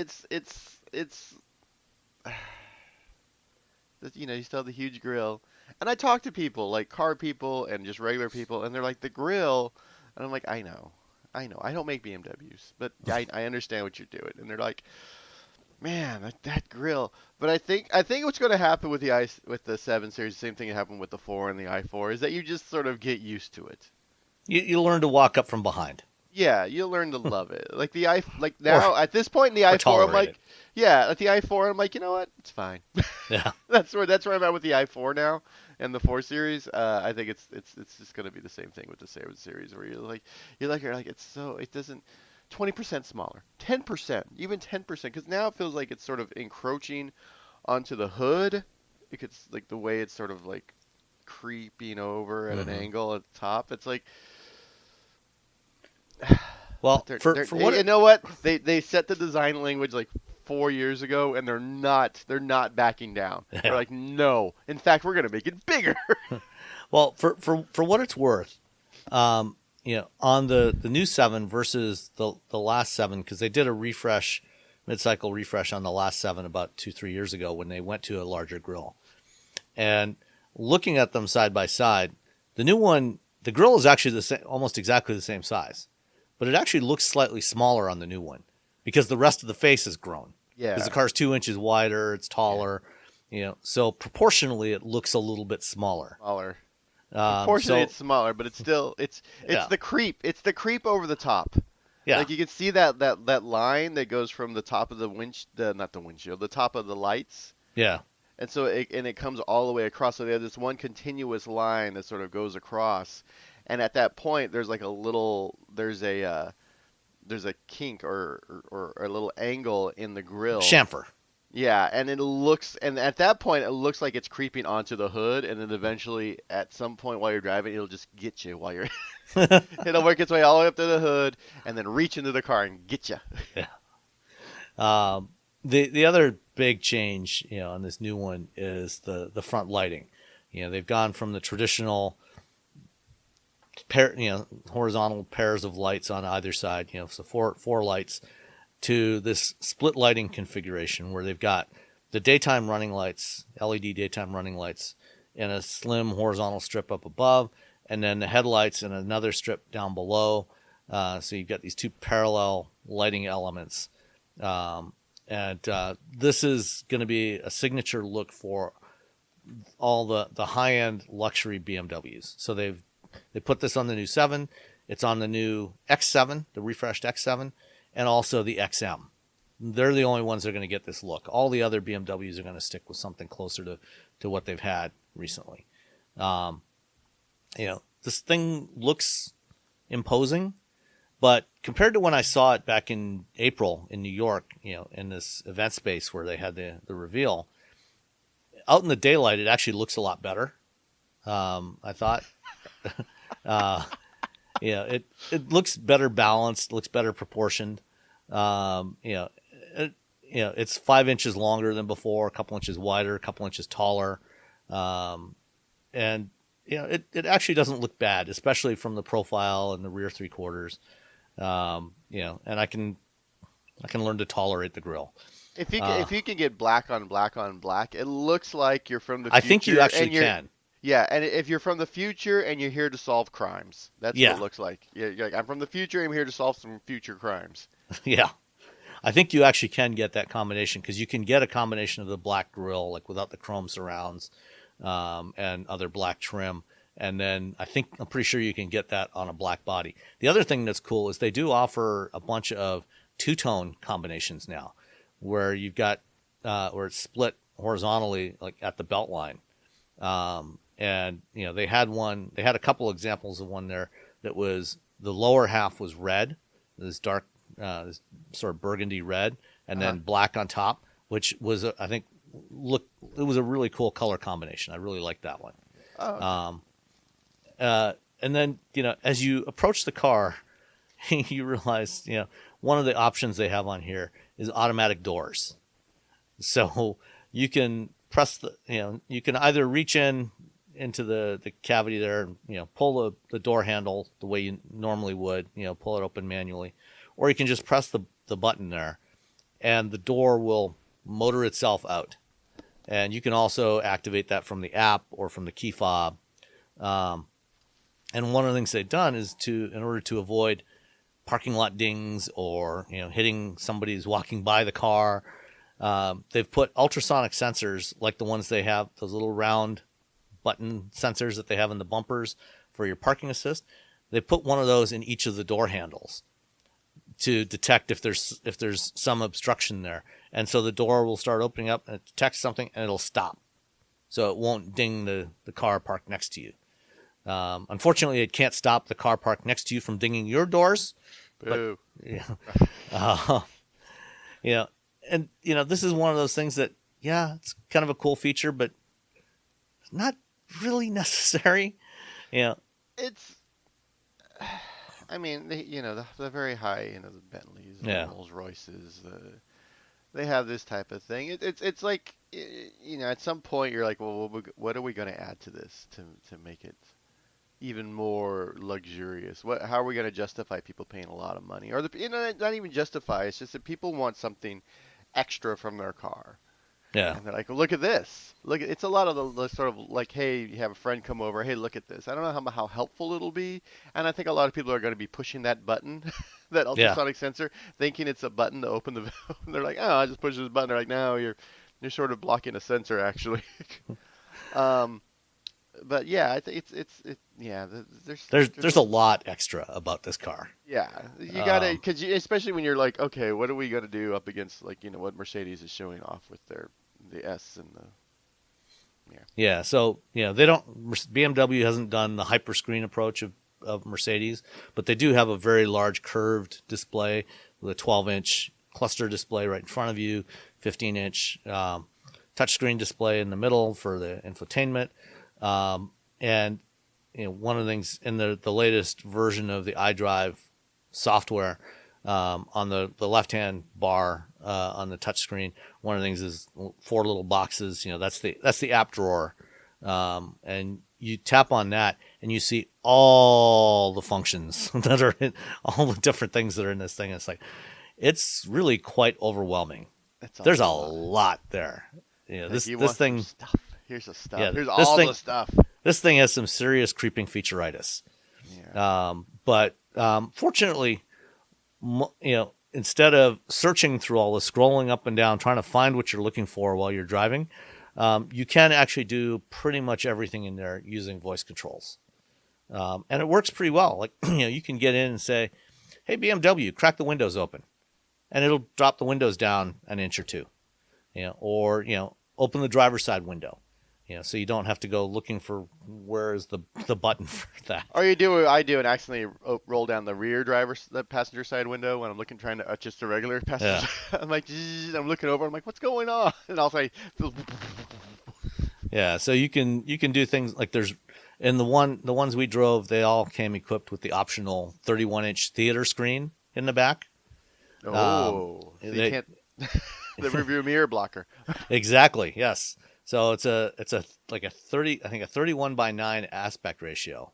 S4: you still have the huge grill, and I talk to people like car people and just regular people, and they're like the grill, and I'm like, I know, I don't make BMWs, but I understand what you're doing, and they're like, man, that grill. But I think what's going to happen with the 7 Series, the same thing that happened with the 4 and the i4, is that you just sort of get used to it.
S3: You learn to walk up from behind.
S4: Yeah, you'll learn to love it. Like now at this point in the i4, I'm like,
S3: it.
S4: yeah, at the i4, I'm like, you know what, it's fine.
S3: Yeah,
S4: that's where I'm at with the i4 now and the 4 Series. I think it's just going to be the same thing with the 7 Series, where you're like it's so, it doesn't. 20% smaller, 10%, even 10%, because now it feels like it's sort of encroaching onto the hood. It's like the way it's sort of like creeping over at an angle at the top. It's like,
S3: well, for what
S4: you know what, they set the design language like 4 years ago, and they're not backing down. Yeah. They're like, no, in fact, we're gonna make it bigger.
S3: Well, for what it's worth. On the new 7 versus the last 7, because they did a mid-cycle refresh on the last 7 about 2-3 years ago when they went to a larger grill. And looking at them side by side, the new one, the grill is actually the same, almost exactly the same size, but it actually looks slightly smaller on the new one because the rest of the face has grown.
S4: Yeah.
S3: Because the car's 2 inches wider, it's taller, so proportionally it looks a little bit smaller.
S4: Unfortunately, it's smaller, but it's still it's the creep. It's the creep over the top.
S3: Yeah.
S4: Like you can see that line that goes from the top of the top of the lights.
S3: Yeah.
S4: And so it comes all the way across. So they have this one continuous line that sort of goes across, and at that point there's like there's a kink or a little angle in the grill.
S3: Chamfer.
S4: Yeah, and at that point it looks like it's creeping onto the hood, and then eventually at some point while you're driving, it'll just get you while you're it'll work its way all the way up to the hood and then reach into the car and get you.
S3: Yeah. The other big change, on this new one is the front lighting. They've gone from the traditional horizontal pairs of lights on either side, so four lights, to this split lighting configuration where they've got the daytime running lights, LED daytime running lights, in a slim horizontal strip up above, and then the headlights in another strip down below. So you've got these two parallel lighting elements. This is going to be a signature look for all the high-end luxury BMWs. So they put this on the new 7. It's on the new X7, the refreshed X7. And also the XM. They're the only ones that are going to get this look. All the other BMWs are going to stick with something closer to what they've had recently. This thing looks imposing, but compared to when I saw it back in April in New York, in this event space where they had the reveal, out in the daylight, it actually looks a lot better. I thought. It looks better balanced, looks better proportioned. It's 5 inches longer than before, a couple inches wider, a couple inches taller. It actually doesn't look bad, especially from the profile and the rear 3/4. And I can learn to tolerate the grill.
S4: If you can get black on black on black, it looks like you're from the future.
S3: I think you actually can.
S4: Yeah, and if you're from the future and you're here to solve crimes, that's what
S3: Yeah.
S4: it looks like. Yeah, you're like, I'm from the future. I'm here to solve some future crimes.
S3: Yeah. I think you actually can get that combination because you can get a combination of the black grille, like without the chrome surrounds, and other black trim. And then I'm pretty sure you can get that on a black body. The other thing that's cool is they do offer a bunch of two-tone combinations now, where you've got where it's split horizontally, like at the belt line. And they had a couple examples of one there that was the lower half was red, this dark, this sort of burgundy red, and then black on top, which was it was a really cool color combination. I really liked that one.
S4: Oh.
S3: And then, as you approach the car, you realize, one of the options they have on here is automatic doors. So you can press you can either reach into the cavity there and, pull the door handle the way you normally would, pull it open manually, or you can just press the button there and the door will motor itself out. And you can also activate that from the app or from the key fob. And one of the things they've done is in order to avoid parking lot dings or, hitting somebody who's walking by the car, they've put ultrasonic sensors like the ones they have, those little round button sensors that they have in the bumpers for your parking assist. They put one of those in each of the door handles to detect if there's some obstruction there. And so the door will start opening up and it detects something and it'll stop. So it won't ding the car parked next to you. Unfortunately, it can't stop the car parked next to you from dinging your doors.
S4: Boo.
S3: But, and this is one of those things that, it's kind of a cool feature, but not really necessary.
S4: It's, I mean, the very high, the Bentleys, the Rolls Royces, they have this type of thing. It's like, at some point you're like, well, what are we going to add to this to make it even more luxurious? How are we going to justify people paying a lot of money? Or not even justify. It's just that people want something extra from their car.
S3: Yeah.
S4: And they're like, well, look at this. It's a lot of the sort of like, hey, you have a friend come over. Hey, look at this. I don't know how helpful it'll be. And I think a lot of people are going to be pushing that button, that ultrasonic sensor, thinking it's a button to open the valve. And they're like, oh, I just push this button. They're like, no, you're sort of blocking a sensor actually. But yeah,
S3: there's a lot extra about this car.
S4: Yeah, you gotta, because especially when you're like, okay, what are we gonna do up against like what Mercedes is showing off with the S and the
S3: Yeah. So BMW hasn't done the hyperscreen approach of Mercedes, but they do have a very large curved display with a 12-inch cluster display right in front of you, 15-inch touchscreen display in the middle for the infotainment. And one of the things in the latest version of the iDrive software, on the left-hand bar on the touchscreen, one of the things is 4 little boxes. That's the app drawer, and you tap on that and you see all the functions that are in, all the different things that are in this thing. It's really quite overwhelming. There's a lot there. This thing.
S4: Here's the stuff.
S3: Yeah,
S4: here's all the stuff.
S3: This thing has some serious creeping featuritis. Yeah. But fortunately, instead of searching through all this, scrolling up and down, trying to find what you're looking for while you're driving, you can actually do pretty much everything in there using voice controls. And it works pretty well. Like, you can get in and say, hey, BMW, crack the windows open. And it'll drop the windows down an inch or two. Or open the driver's side window. So you don't have to go looking for where's the button for that.
S4: Or I do and accidentally roll down the passenger side window when I'm trying to just a regular passenger. Yeah. I'm like, I'm looking over. I'm like, what's going on? And I'll say,
S3: yeah. So you can do things like there's in the ones we drove, they all came equipped with the optional 31-inch theater screen in the back.
S4: Oh, so you can't the rearview mirror blocker.
S3: Exactly. Yes. So it's a 31:9 aspect ratio.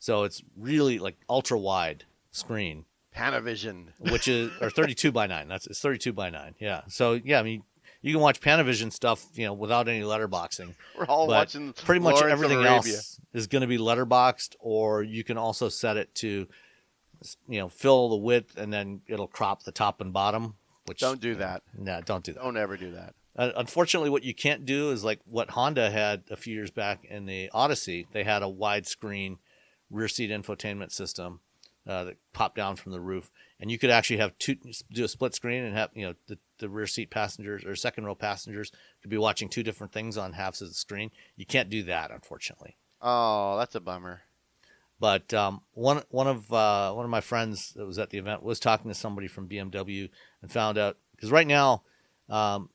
S3: So it's really like ultra wide screen.
S4: Panavision.
S3: Which is or 32:9. It's 32:9. Yeah. So yeah, I mean, You can watch Panavision stuff, without any letterboxing.
S4: We're all watching
S3: pretty much
S4: Lawrence of
S3: everything
S4: Arabia.
S3: else is going to be letterboxed, or you can also set it to, fill the width and then it'll crop the top and bottom. Which
S4: Don't do that.
S3: No, don't do that.
S4: Don't ever do that.
S3: Unfortunately, what you can't do is like what Honda had a few years back in the Odyssey. They had a widescreen rear seat infotainment system that popped down from the roof, and you could actually have do a split screen and have the rear seat passengers or second row passengers could be watching two different things on halves of the screen. You can't do that, unfortunately.
S4: Oh, that's a bummer.
S3: But one of my friends that was at the event was talking to somebody from BMW and found out, because right now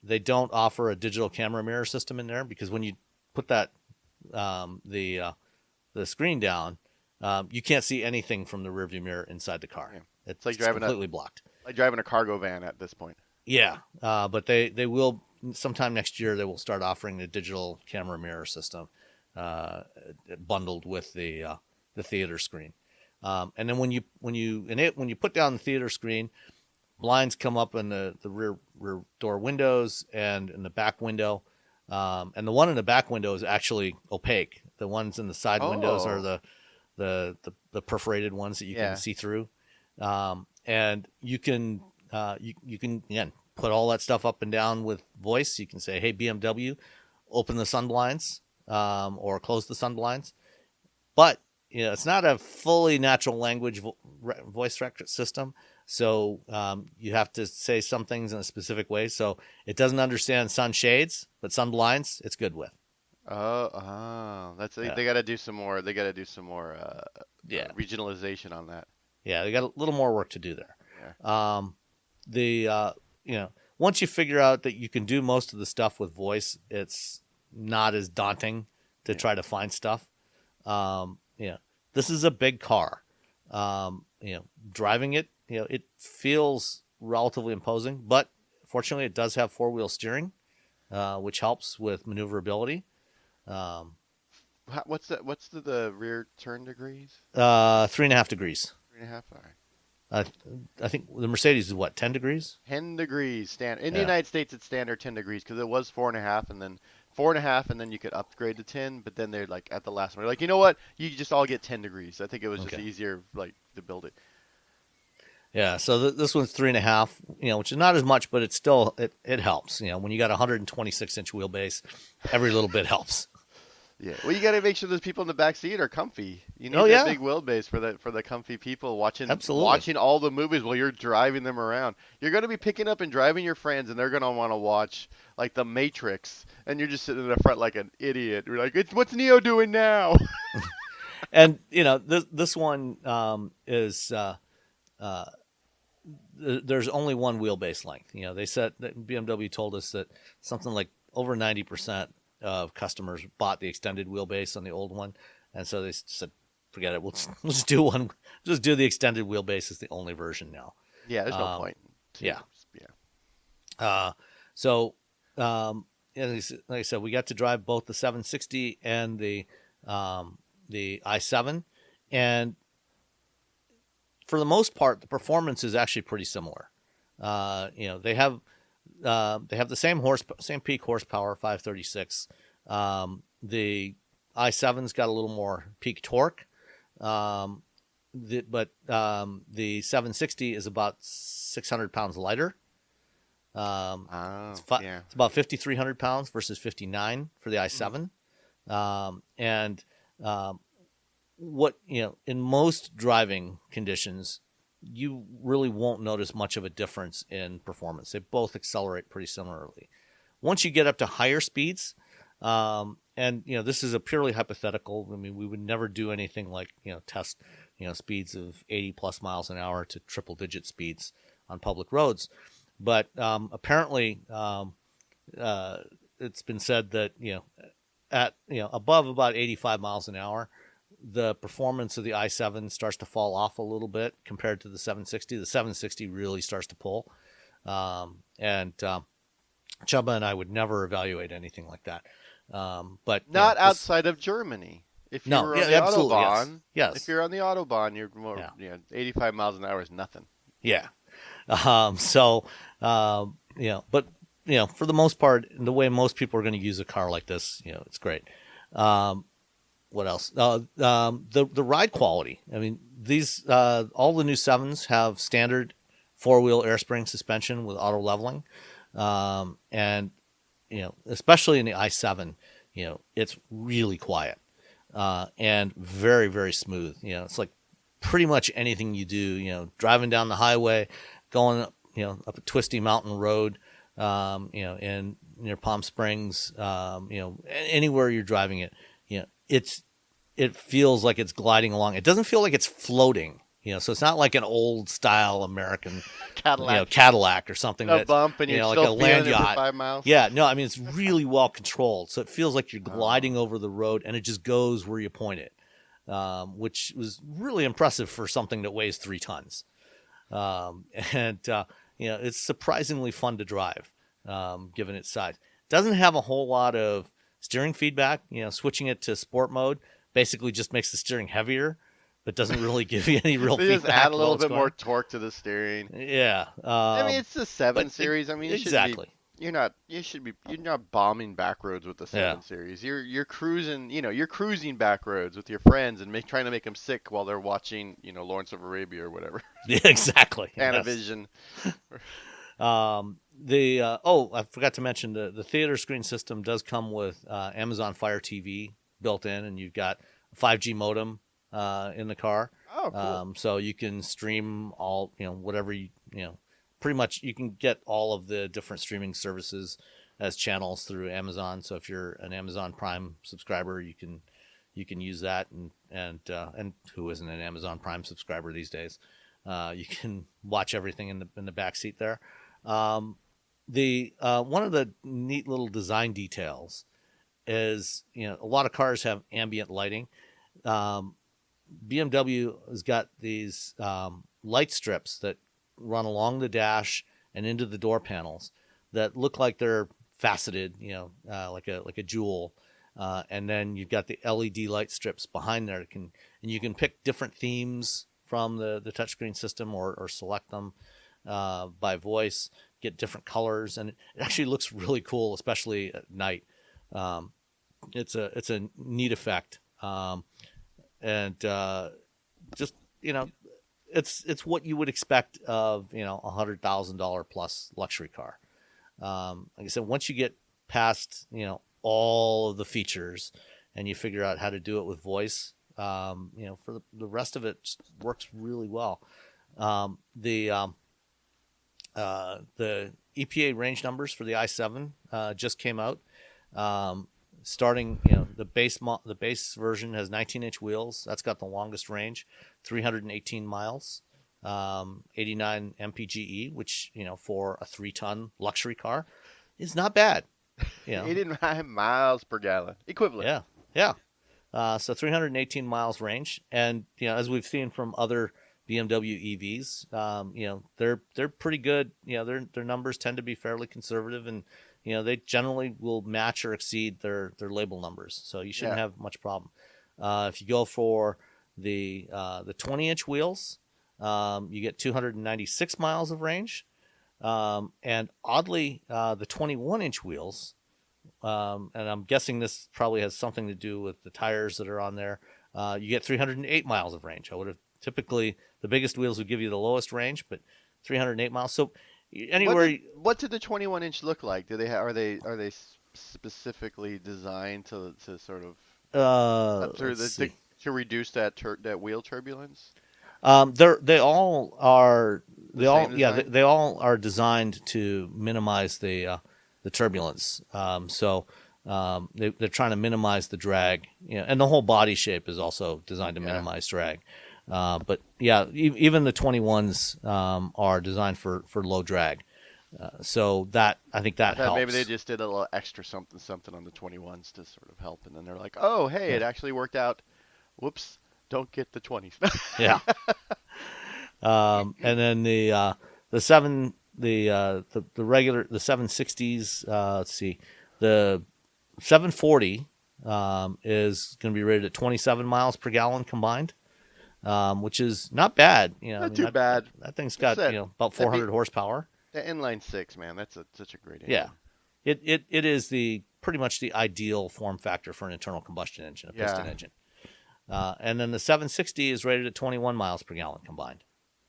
S3: they don't offer a digital camera mirror system in there, because when you put that the screen down, you can't see anything from the rearview mirror inside the car.
S4: Yeah.
S3: It's
S4: like
S3: completely blocked.
S4: Like driving a cargo van at this point.
S3: Yeah, but they will sometime next year. They will start offering the digital camera mirror system bundled with the theater screen. And then when you put down the theater screen, blinds come up in the rear door windows and in the back window. And the one in the back window is actually opaque. The ones in the side windows are the perforated ones that you can see through. And you can again put all that stuff up and down with voice. You can say, "Hey, BMW, open the sun blinds," or close the sun blinds. But it's not a fully natural language voice system. So you have to say some things in a specific way. So it doesn't understand sun shades, but sun blinds, it's good with.
S4: They got to do some more. They got to do some more regionalization on that.
S3: Yeah, they got a little more work to do there.
S4: Yeah.
S3: Once you figure out that you can do most of the stuff with voice, it's not as daunting to try to find stuff. This is a big car. Driving it, it feels relatively imposing, but fortunately it does have four-wheel steering, which helps with maneuverability.
S4: What's the rear turn degrees?
S3: 3.5 degrees.
S4: 3.5. All right.
S3: I think the Mercedes is 10 degrees?
S4: 10 degrees standard. In the United States, it's standard 10 degrees because it was 4.5, and then 4.5, and then you could upgrade to 10. But then they're like at the last one, they're like, you know what? You just all get 10 degrees. I think it was just easier to build it. Yeah.
S3: So this one's 3.5, which is not as much, but it's still it helps. When you got 126-inch wheelbase, every little bit helps.
S4: Yeah. Well, you got to make sure those people in the back seat are comfy. You need that big wheelbase for the comfy people watching all the movies while you're driving them around. You're going to be picking up and driving your friends, and they're going to want to watch like The Matrix, and you're just sitting in the front like an idiot. You're like, what's Neo doing now?
S3: And this one is there's only one wheelbase length. They said that BMW told us that something like over 90% of customers bought the extended wheelbase on the old one, and so they said, "Forget it. We'll just do one. Just do the extended wheelbase as the only version now."
S4: Yeah, there's no point.
S3: So, like I said, we got to drive both the 760 and the i7, and for the most part, the performance is actually pretty similar. They have the same peak horsepower, 536. The i7's got a little more peak torque, but the 760 is about 600 pounds lighter. It's about 5,300 pounds versus 59 for the i7. In most driving conditions, you really won't notice much of a difference in performance. They both accelerate pretty similarly. Once you get up to higher speeds, this is a purely hypothetical. I mean, we would never do anything like, test, speeds of 80 plus miles an hour to triple digit speeds on public roads. But apparently, it's been said that, at, above about 85 miles an hour, the performance of the i7 starts to fall off a little bit compared to the 760. The 760 really starts to pull. Chubba and I would never evaluate anything like that. But
S4: not outside of Germany. If you're on the Autobahn,
S3: yes.
S4: If you're on the Autobahn, you're more 85 miles an hour is nothing.
S3: Yeah. But for the most part, the way most people are going to use a car like this, it's great. What else? The ride quality. I mean, these all the new 7s have standard 4-wheel air spring suspension with auto leveling, and especially in the i7, it's really quiet and very, very smooth. It's like pretty much anything you do. Driving down the highway, going up, up a twisty mountain road, in near Palm Springs, anywhere you're driving it, it feels like it's gliding along. It doesn't feel like it's floating. So it's not like an old style American Cadillac or something
S4: a bump and you're
S3: like
S4: still
S3: a land
S4: feeling it for
S3: yacht.
S4: 5 miles.
S3: Yeah, no, I mean it's really well controlled, so it feels like you're gliding over the road, and it just goes where you point it, which was really impressive for something that weighs 3 tons. It's surprisingly fun to drive, given its size. Doesn't have a whole lot of steering feedback. Switching it to sport mode basically just makes the steering heavier, but doesn't really give you any real
S4: They
S3: feedback.
S4: just add a little bit more torque to the steering.
S3: Yeah.
S4: I mean, it's the 7 series. I mean,
S3: exactly.
S4: You're not bombing back roads with the 7 series. You're cruising, you're cruising back roads with your friends and trying to make them sick while they're watching, Lawrence of Arabia or whatever.
S3: Yeah, exactly.
S4: Panavision.
S3: I forgot to mention the theater screen system does come with Amazon Fire TV built in, and you've got a 5G modem in the car.
S4: Oh, cool.
S3: So you can stream all, whatever pretty much you can get all of the different streaming services as channels through Amazon. So if you're an Amazon Prime subscriber, you can use that, and who isn't an Amazon Prime subscriber these days? You can watch everything in the back seat there. One of the neat little design details is, a lot of cars have ambient lighting. BMW has got these light strips that run along the dash and into the door panels that look like they're faceted, like a jewel. And then you've got the LED light strips behind there, and you can pick different themes from the touchscreen system or select them by voice, get different colors, and it actually looks really cool, especially at night. It's a neat effect, and just it's what you would expect of $100,000 plus luxury car. Like I said, once you get past all of the features and you figure out how to do it with voice, for the rest of it just works really well. The EPA range numbers for the i7 just came out. Starting, the base version has 19-inch wheels. That's got the longest range, 318 miles, 89 mpge, which for a 3-ton luxury car is not bad.
S4: 89 miles per gallon equivalent.
S3: Yeah. So 318 miles range, and as we've seen from other BMW EVs, they're pretty good. Their numbers tend to be fairly conservative, and they generally will match or exceed their label numbers. So you shouldn't have much problem. If you go for the 20-inch wheels, you get 296 miles of range, and oddly, the 21-inch wheels. And I'm guessing this probably has something to do with the tires that are on there. You get 308 miles of range. I would have typically the biggest wheels would give you the lowest range, but 308 miles. So anywhere.
S4: What did the 21-inch look like? Are they specifically designed to sort of to reduce that wheel turbulence?
S3: They all are designed to minimize the turbulence. They're trying to minimize the drag, and the whole body shape is also designed to minimize drag. But even the 21s are designed for low drag. So I think that helps.
S4: Maybe they just did a little extra something on the 21s to sort of help, and then they're like, oh, hey, it actually worked out. Whoops, don't get the 20s.
S3: Yeah. And then the 760s. Let's see, the 740 is going to be rated at 27 miles per gallon combined, which is not bad.
S4: Not too bad.
S3: That thing's got about 400 horsepower.
S4: The inline six, man, that's such a great engine.
S3: Yeah, it is pretty much the ideal form factor for an internal combustion engine, a piston engine. And then the 760 is rated at 21 miles per gallon combined,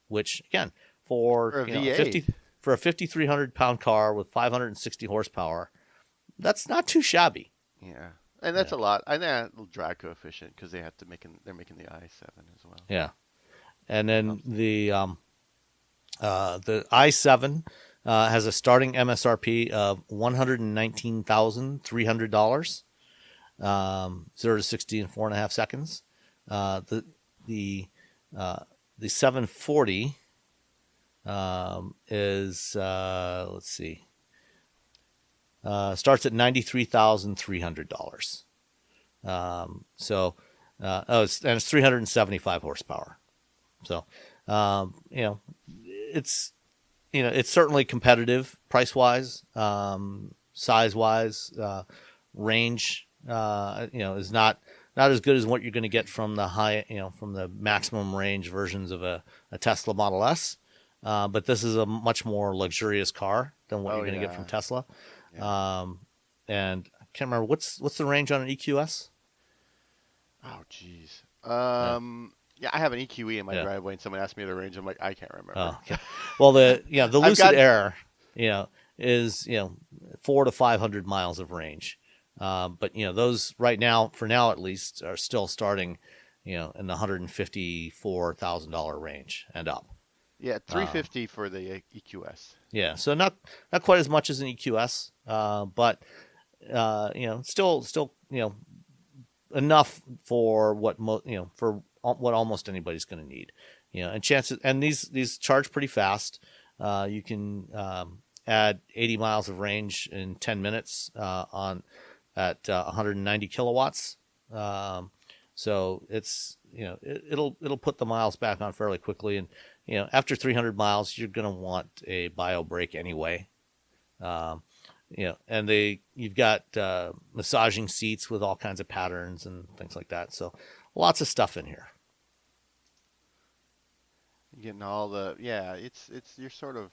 S3: which again for
S4: a V8.
S3: For a 5,300 pound car with 560 horsepower, that's not too shabby.
S4: Yeah, and that's a lot. I think a little drag coefficient because they're making the i7 as well.
S3: Yeah, and then the i7 has a starting MSRP of $119,300, 0 to 60 in 4.5 seconds. The 740 is let's see, starts at $93,300. It's 375 horsepower. So it's it's certainly competitive price wise, size wise, range is not as good as what you're going to get from the from the maximum range versions of a Tesla Model S. But this is a much more luxurious car than what you're going to get from Tesla. Yeah. And I can't remember what's the range on an EQS.
S4: Oh, geez. Yeah, I have an EQE in my driveway, and someone asked me the range. I'm like, I can't remember.
S3: Oh, okay. Well, the Lucid Air, is 400 to 500 miles of range. But those right now, for now at least, are still starting, in the $154,000 range and up.
S4: Yeah, $350 for the EQS.
S3: Yeah, so not quite as much as an EQS, but still enough for what for what almost anybody's going to need. And chances, and these charge pretty fast. You can add 80 miles of range in 10 minutes at 190 kilowatts. So it's it'll put the miles back on fairly quickly, and after 300 miles you're going to want a bio brake anyway. And you've got massaging seats with all kinds of patterns and things like that. So lots of stuff in here.
S4: You're getting all the it's you're sort of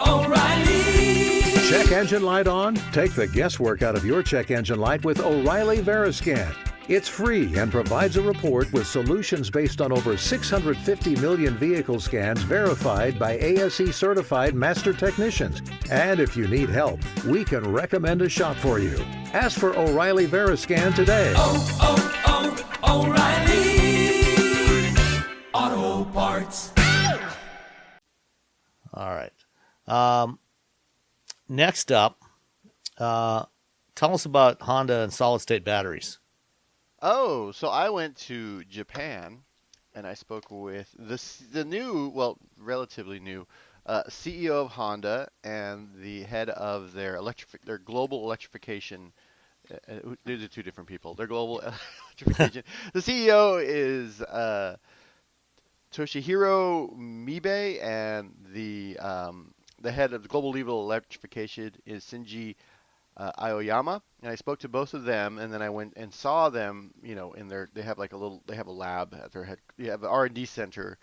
S5: O'Reilly. Check engine light on? Take the guesswork out of your check engine light with O'Reilly Veriscan. It's free and provides a report with solutions based on over 650 million vehicle scans verified by ASE certified master technicians. And if you need help, we can recommend a shop for you. Ask for O'Reilly Veriscan today. O'Reilly Auto Parts.
S3: All right. Next up, tell us about Honda and solid-state batteries.
S4: Oh, so I went to Japan, and I spoke with the new, well, relatively new, CEO of Honda and the head of their global electrification. These are two different people. Their global electrification. The CEO is Toshihiro Mibe, and the head of the global electrification is Shinji Aoyama, and I spoke to both of them, and then I went and saw them. They have a lab at their head. You have an R&D center,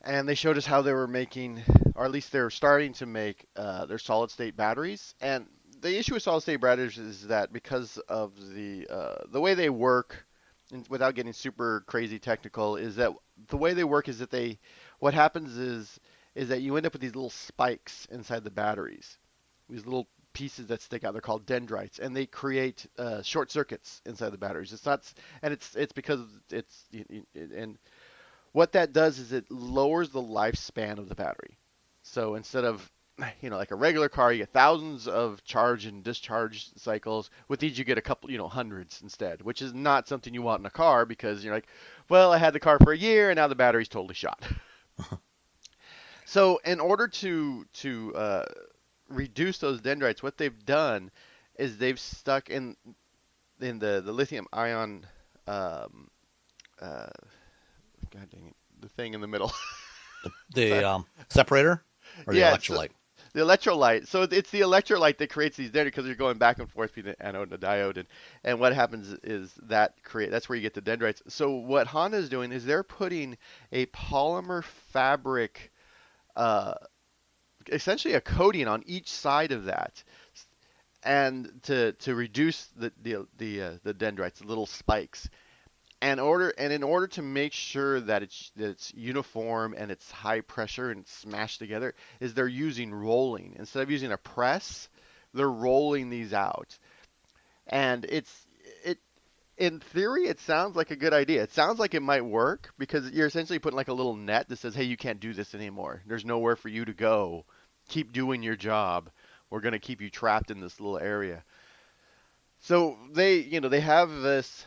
S4: and they showed us how they were making, or at least they're starting to make their solid-state batteries. And the issue with solid-state batteries is that because of the way they work, and without getting super crazy technical, is that the way they work is that what happens is that you end up with these little spikes inside the batteries, these little pieces that stick out. They're called dendrites, and they create short circuits inside the batteries. It's not, and it's because and what that does is it lowers the lifespan of the battery. So instead of like a regular car, you get thousands of charge and discharge cycles. With these, you get a couple, hundreds instead, which is not something you want in a car, because you're like, well, I had the car for a year and now the battery's totally shot. So in order to reduce those dendrites, what they've done is they've stuck in the lithium ion, God dang it, the thing in the middle.
S3: The separator or the electrolyte?
S4: The electrolyte. So it's the electrolyte that creates these dendrites because you're going back and forth between the anode and the diode, and what happens is that's where you get the dendrites. So what Honda is doing is they're putting a polymer fabric, essentially a coating on each side of that, and to reduce the dendrites, the little spikes. In order to make sure that it's uniform and it's high pressure and it's smashed together, is they're using rolling instead of using a press. They're rolling these out, and in theory it sounds like a good idea. It sounds like it might work because you're essentially putting like a little net that says, "Hey, you can't do this anymore. There's nowhere for you to go. Keep doing your job. We're going to keep you trapped in this little area." So they have this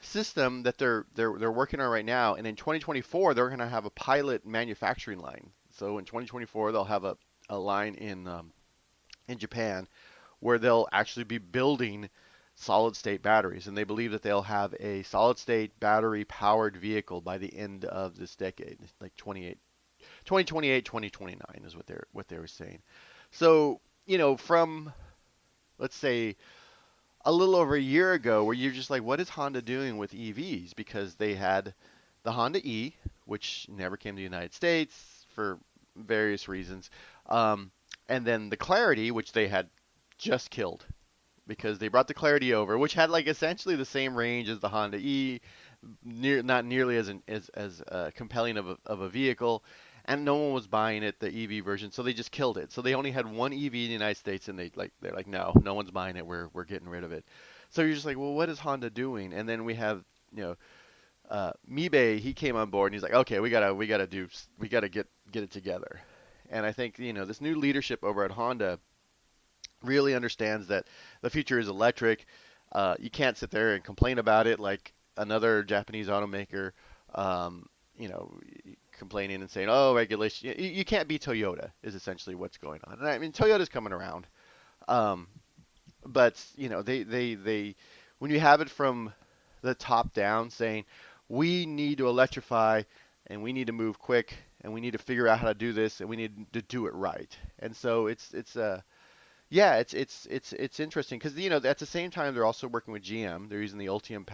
S4: system that they're working on right now, and in 2024 they're going to have a pilot manufacturing line. So in 2024 they'll have a line in Japan where they'll actually be building solid state batteries, and they believe that they'll have a solid state battery powered vehicle by the end of this decade, like 2028, 2029 is what they were saying. So from, let's say, a little over a year ago, where you're just like, what is Honda doing with EVs? Because they had the Honda E, which never came to the United States for various reasons, and then the Clarity, which they had just killed because they brought the Clarity over, which had like essentially the same range as the Honda E, not nearly as compelling of a vehicle, and no one was buying it, the EV version, so they just killed it. So they only had one EV in the United States, and they're like, no one's buying it. We're getting rid of it. So you're just like, well, what is Honda doing? And then we have Mibe. He came on board, and he's like, okay, we gotta get it together. And I think this new leadership over at Honda really understands that the future is electric. You can't sit there and complain about it like another Japanese automaker. Complaining and saying, oh, regulation. You can't be Toyota is essentially what's going on. And I mean, Toyota's coming around. But, they when you have it from the top down saying, we need to electrify and we need to move quick and we need to figure out how to do this and we need to do it right. And so it's interesting because, at the same time, they're also working with GM. They're using the Ultium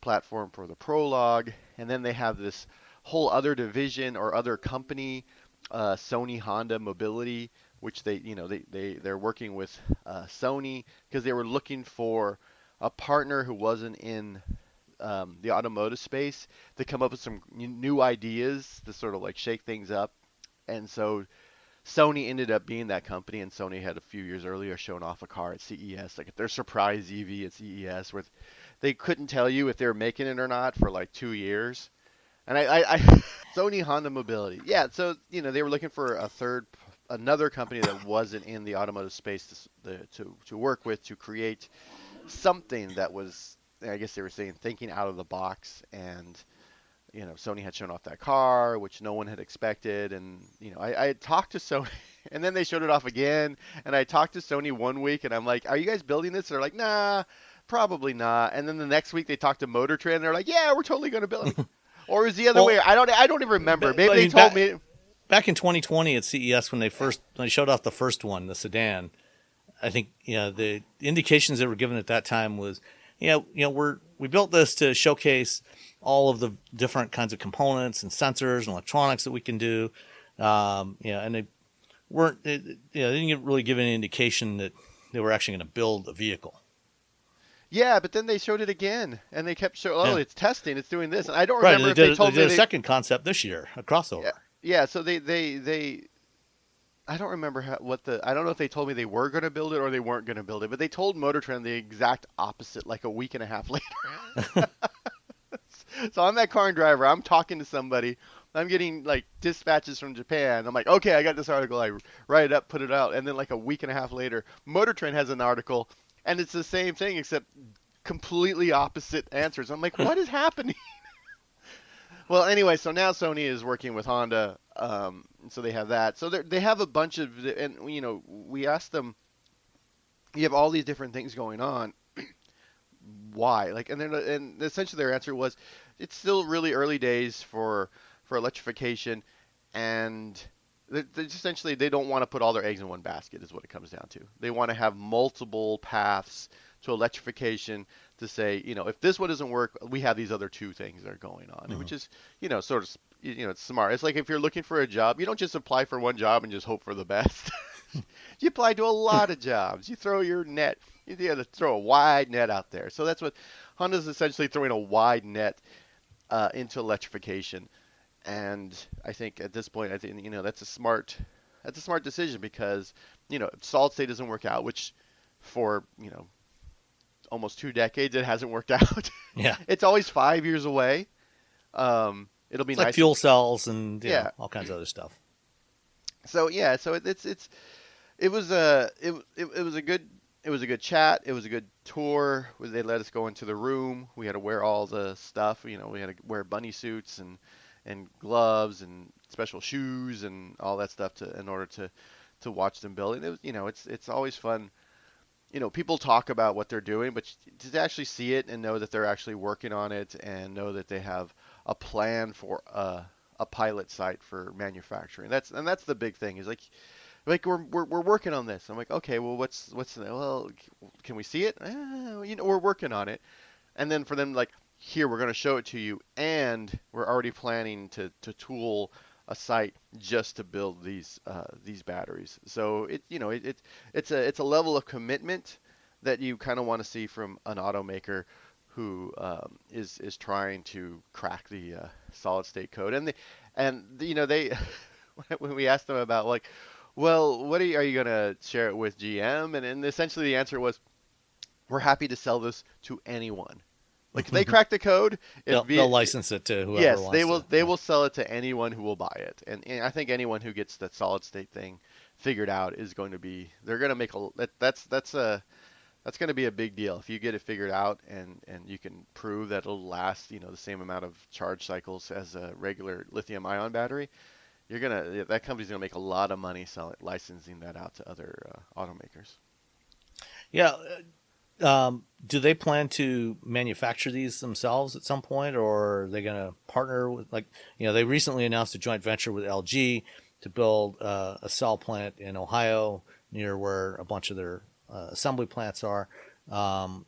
S4: platform for the Prologue. And then they have this whole other division or other company, Sony Honda Mobility, which they're working with Sony because they were looking for a partner who wasn't in the automotive space to come up with some new ideas to sort of like shake things up. And so Sony ended up being that company, and Sony had a few years earlier shown off a car at CES, like their surprise EV at CES, where they couldn't tell you if they were making it or not for like 2 years. And I Sony Honda Mobility. Yeah, so, they were looking for another company that wasn't in the automotive space to work with to create something that was, I guess they were saying, thinking out of the box. And, Sony had shown off that car, which no one had expected. And, I had talked to Sony, and then they showed it off again. And I talked to Sony one week, and I'm like, are you guys building this? And they're like, nah, probably not. And then the next week they talked to Motor Trend, and they're like, yeah, we're totally going to build it. Or is the other way? I don't even remember. Maybe they told me
S3: back in 2020 at CES when they showed off the first one, the sedan. I think the indications that were given at that time was, we built this to showcase all of the different kinds of components and sensors and electronics that we can do. And they didn't really give any indication that they were actually going to build a vehicle.
S4: Yeah, but then they showed it again, and they kept showing, it's testing, it's doing this. And I don't remember if they told me.
S3: They did a second concept this year, a crossover.
S4: Yeah, so they I don't remember I don't know if they told me they were going to build it or they weren't going to build it, but they told Motor Trend the exact opposite like a week and a half later. So I'm that car and driver, I'm talking to somebody, I'm getting like dispatches from Japan. I'm like, okay, I got this article, I write it up, put it out, and then like a week and a half later, Motor Trend has an article. And it's the same thing, except completely opposite answers. I'm like, what is happening? Well, anyway, so now Sony is working with Honda, so they have that. So they have a bunch of, and we asked them, you have all these different things going on. Why? And essentially their answer was, it's still really early days for electrification, and essentially they don't want to put all their eggs in one basket is what it comes down to. They want to have multiple paths to electrification to say, if this one doesn't work, we have these other two things that are going on, which is, sort of, it's smart. It's like if you're looking for a job, you don't just apply for one job and just hope for the best. You apply to a lot of jobs. You throw your net. You have to throw a wide net out there. So that's what Honda's essentially throwing a wide net into electrification. And I think at this point, that's a smart decision because, if solid state doesn't work out, which for, almost 2 decades it hasn't worked out.
S3: Yeah.
S4: It's always 5 years away. It'll be
S3: it's
S4: nice.
S3: Like fuel cells and all kinds of other stuff.
S4: So yeah, so it was a good chat. It was a good tour. They let us go into the room. We had to wear all the stuff. We had to wear bunny suits and gloves and special shoes and all that stuff in order to watch them build. And it was, it's always fun. People talk about what they're doing, but to actually see it and know that they're actually working on it and know that they have a plan for a pilot site for manufacturing. That's the big thing. Is like we're working on this. I'm like, okay, well, well, can we see it? We're working on it. And then for them, like, here, we're going to show it to you, and we're already planning to tool a site just to build these batteries. So it's a level of commitment that you kind of want to see from an automaker who is trying to crack the solid state code. And they when we asked them about, like, well, what are you going to share it with GM? And essentially the answer was, we're happy to sell this to anyone. Like, if they crack the code,
S3: they'll license it to whoever
S4: yes,
S3: wants
S4: they will sell it to anyone who will buy it. And I think anyone who gets that solid state thing figured out is going to be, they're going to make that's going to be a big deal. If you get it figured out and you can prove that it'll last, the same amount of charge cycles as a regular lithium ion battery, that company's going to make a lot of money licensing that out to other automakers.
S3: Yeah. Do they plan to manufacture these themselves at some point, or are they going to partner with, they recently announced a joint venture with LG to build a cell plant in Ohio near where a bunch of their assembly plants are. Are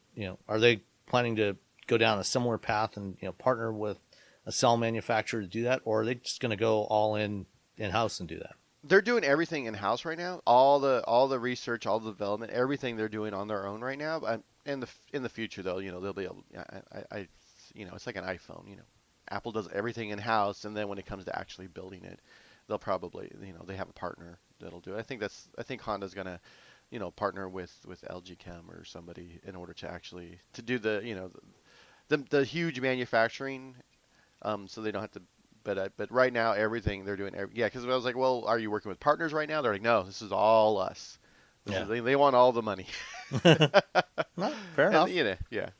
S3: they planning to go down a similar path and, partner with a cell manufacturer to do that, or are they just going to go all in-house and do that?
S4: They're doing everything in-house right now. All the research, all the development, everything they're doing on their own right now. In the future, though, they'll be able. It's like an iPhone. Apple does everything in-house, and then when it comes to actually building it, they'll probably, they have a partner that'll do it. I think Honda's gonna, partner with LG Chem or somebody in order to actually do the huge manufacturing, so they don't have to. But right now, everything they're doing, because I was like, well, are you working with partners right now? They're like, no, this is all us. They want all the money.
S3: Well, fair enough.
S4: Yeah.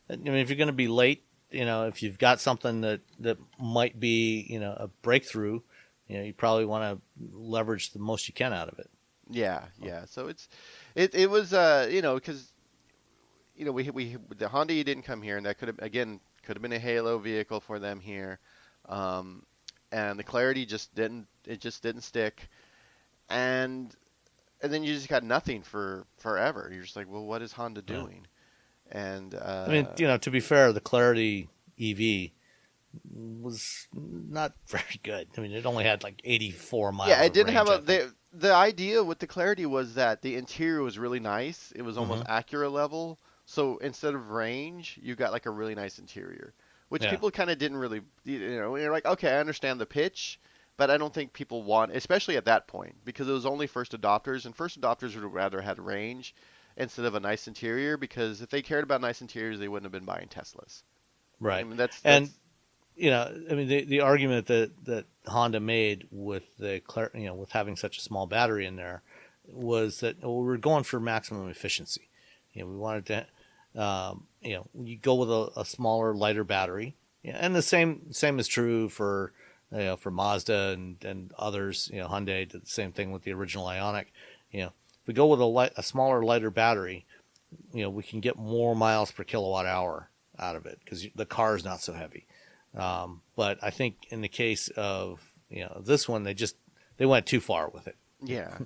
S3: I mean, if you're going to be late, if you've got something that might be, a breakthrough, you probably want to leverage the most you can out of it.
S4: Yeah. So it was, because, we the Honda didn't come here, and that could have been a halo vehicle for them here. And the Clarity just didn't stick, and then you just got nothing for forever. You're just like, well, what is Honda doing? And
S3: I mean, to be fair, the Clarity EV was not very good. I mean, it only had like 84 miles.
S4: Yeah, it didn't
S3: range,
S4: have the idea with the Clarity was that the interior was really nice. It was almost Acura level. So instead of range, you got like a really nice interior, which people kind of didn't really, you're like, okay, I understand the pitch, but I don't think people want, especially at that point, because it was only first adopters, and first adopters would have rather had range instead of a nice interior, because if they cared about nice interiors, they wouldn't have been buying Teslas.
S3: Right.
S4: I mean, that's
S3: the argument that Honda made with with having such a small battery in there was that we're going for maximum efficiency. We wanted to, you go with a smaller, lighter battery, and the same is true for Mazda and others. Hyundai did the same thing with the original Ioniq. If we go with a smaller, lighter battery, we can get more miles per kilowatt hour out of it because the car is not so heavy. But I think in the case of this one, they just they went too far with it.
S4: Yeah.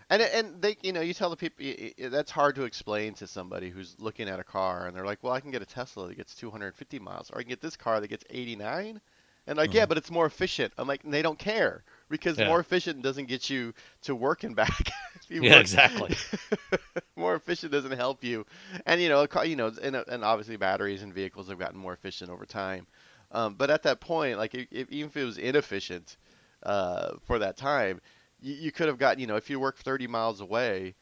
S4: And they, you tell the people that's hard to explain to somebody who's looking at a car and they're like, well, I can get a Tesla that gets 250 miles, or I can get this car that gets 89. And like, yeah, but it's more efficient. I'm like, they don't care because more efficient doesn't get you to work and back.
S3: Exactly.
S4: More efficient doesn't help you. And a car, and obviously batteries and vehicles have gotten more efficient over time. But at that point, like even if it was inefficient for that time, you could have got, if you work 30 miles away,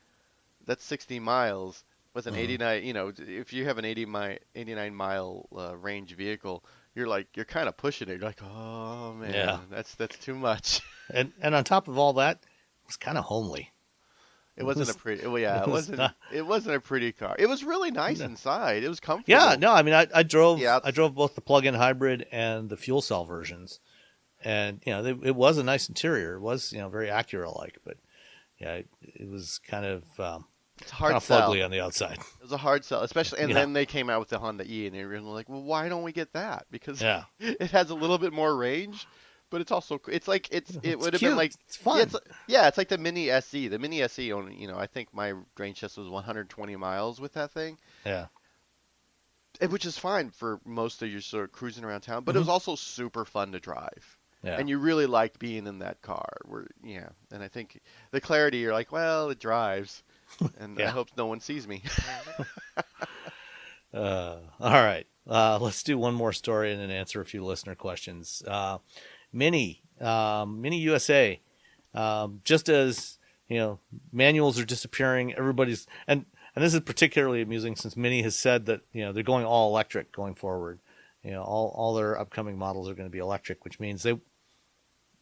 S4: that's 60 miles with an 89, if you have an 89 mile range vehicle, you're kind of pushing it. You're like, oh man, that's too much.
S3: And on top of all that, it was kind of homely.
S4: It wasn't a pretty. Well, yeah, it wasn't a pretty car. It was really nice inside. It was comfortable.
S3: Yeah, no, I mean, I drove both the plug-in hybrid and the fuel cell versions, and it was a nice interior. It was very Acura-like, but yeah, it was kind of
S4: it's a hard
S3: kind of
S4: sell.
S3: fugly on the outside.
S4: It was a hard sell, especially, and then they came out with the Honda E, and everyone was like, well, why don't we get that? Because it has a little bit more range. But it's also it would have been like
S3: it's fun.
S4: It's like the Mini SE. The Mini SE only I think my range test was 120 miles with that thing.
S3: Yeah.
S4: Which is fine for most of your sort of cruising around town, but it was also super fun to drive.
S3: Yeah.
S4: And you really liked being in that car. And I think the clarity, you're like, well, it drives, and I hope no one sees me.
S3: All right. Let's do one more story and then answer a few listener questions. Mini USA, just as manuals are disappearing, everybody's and this is particularly amusing since Mini has said that they're going all electric going forward. All their upcoming models are going to be electric, which means they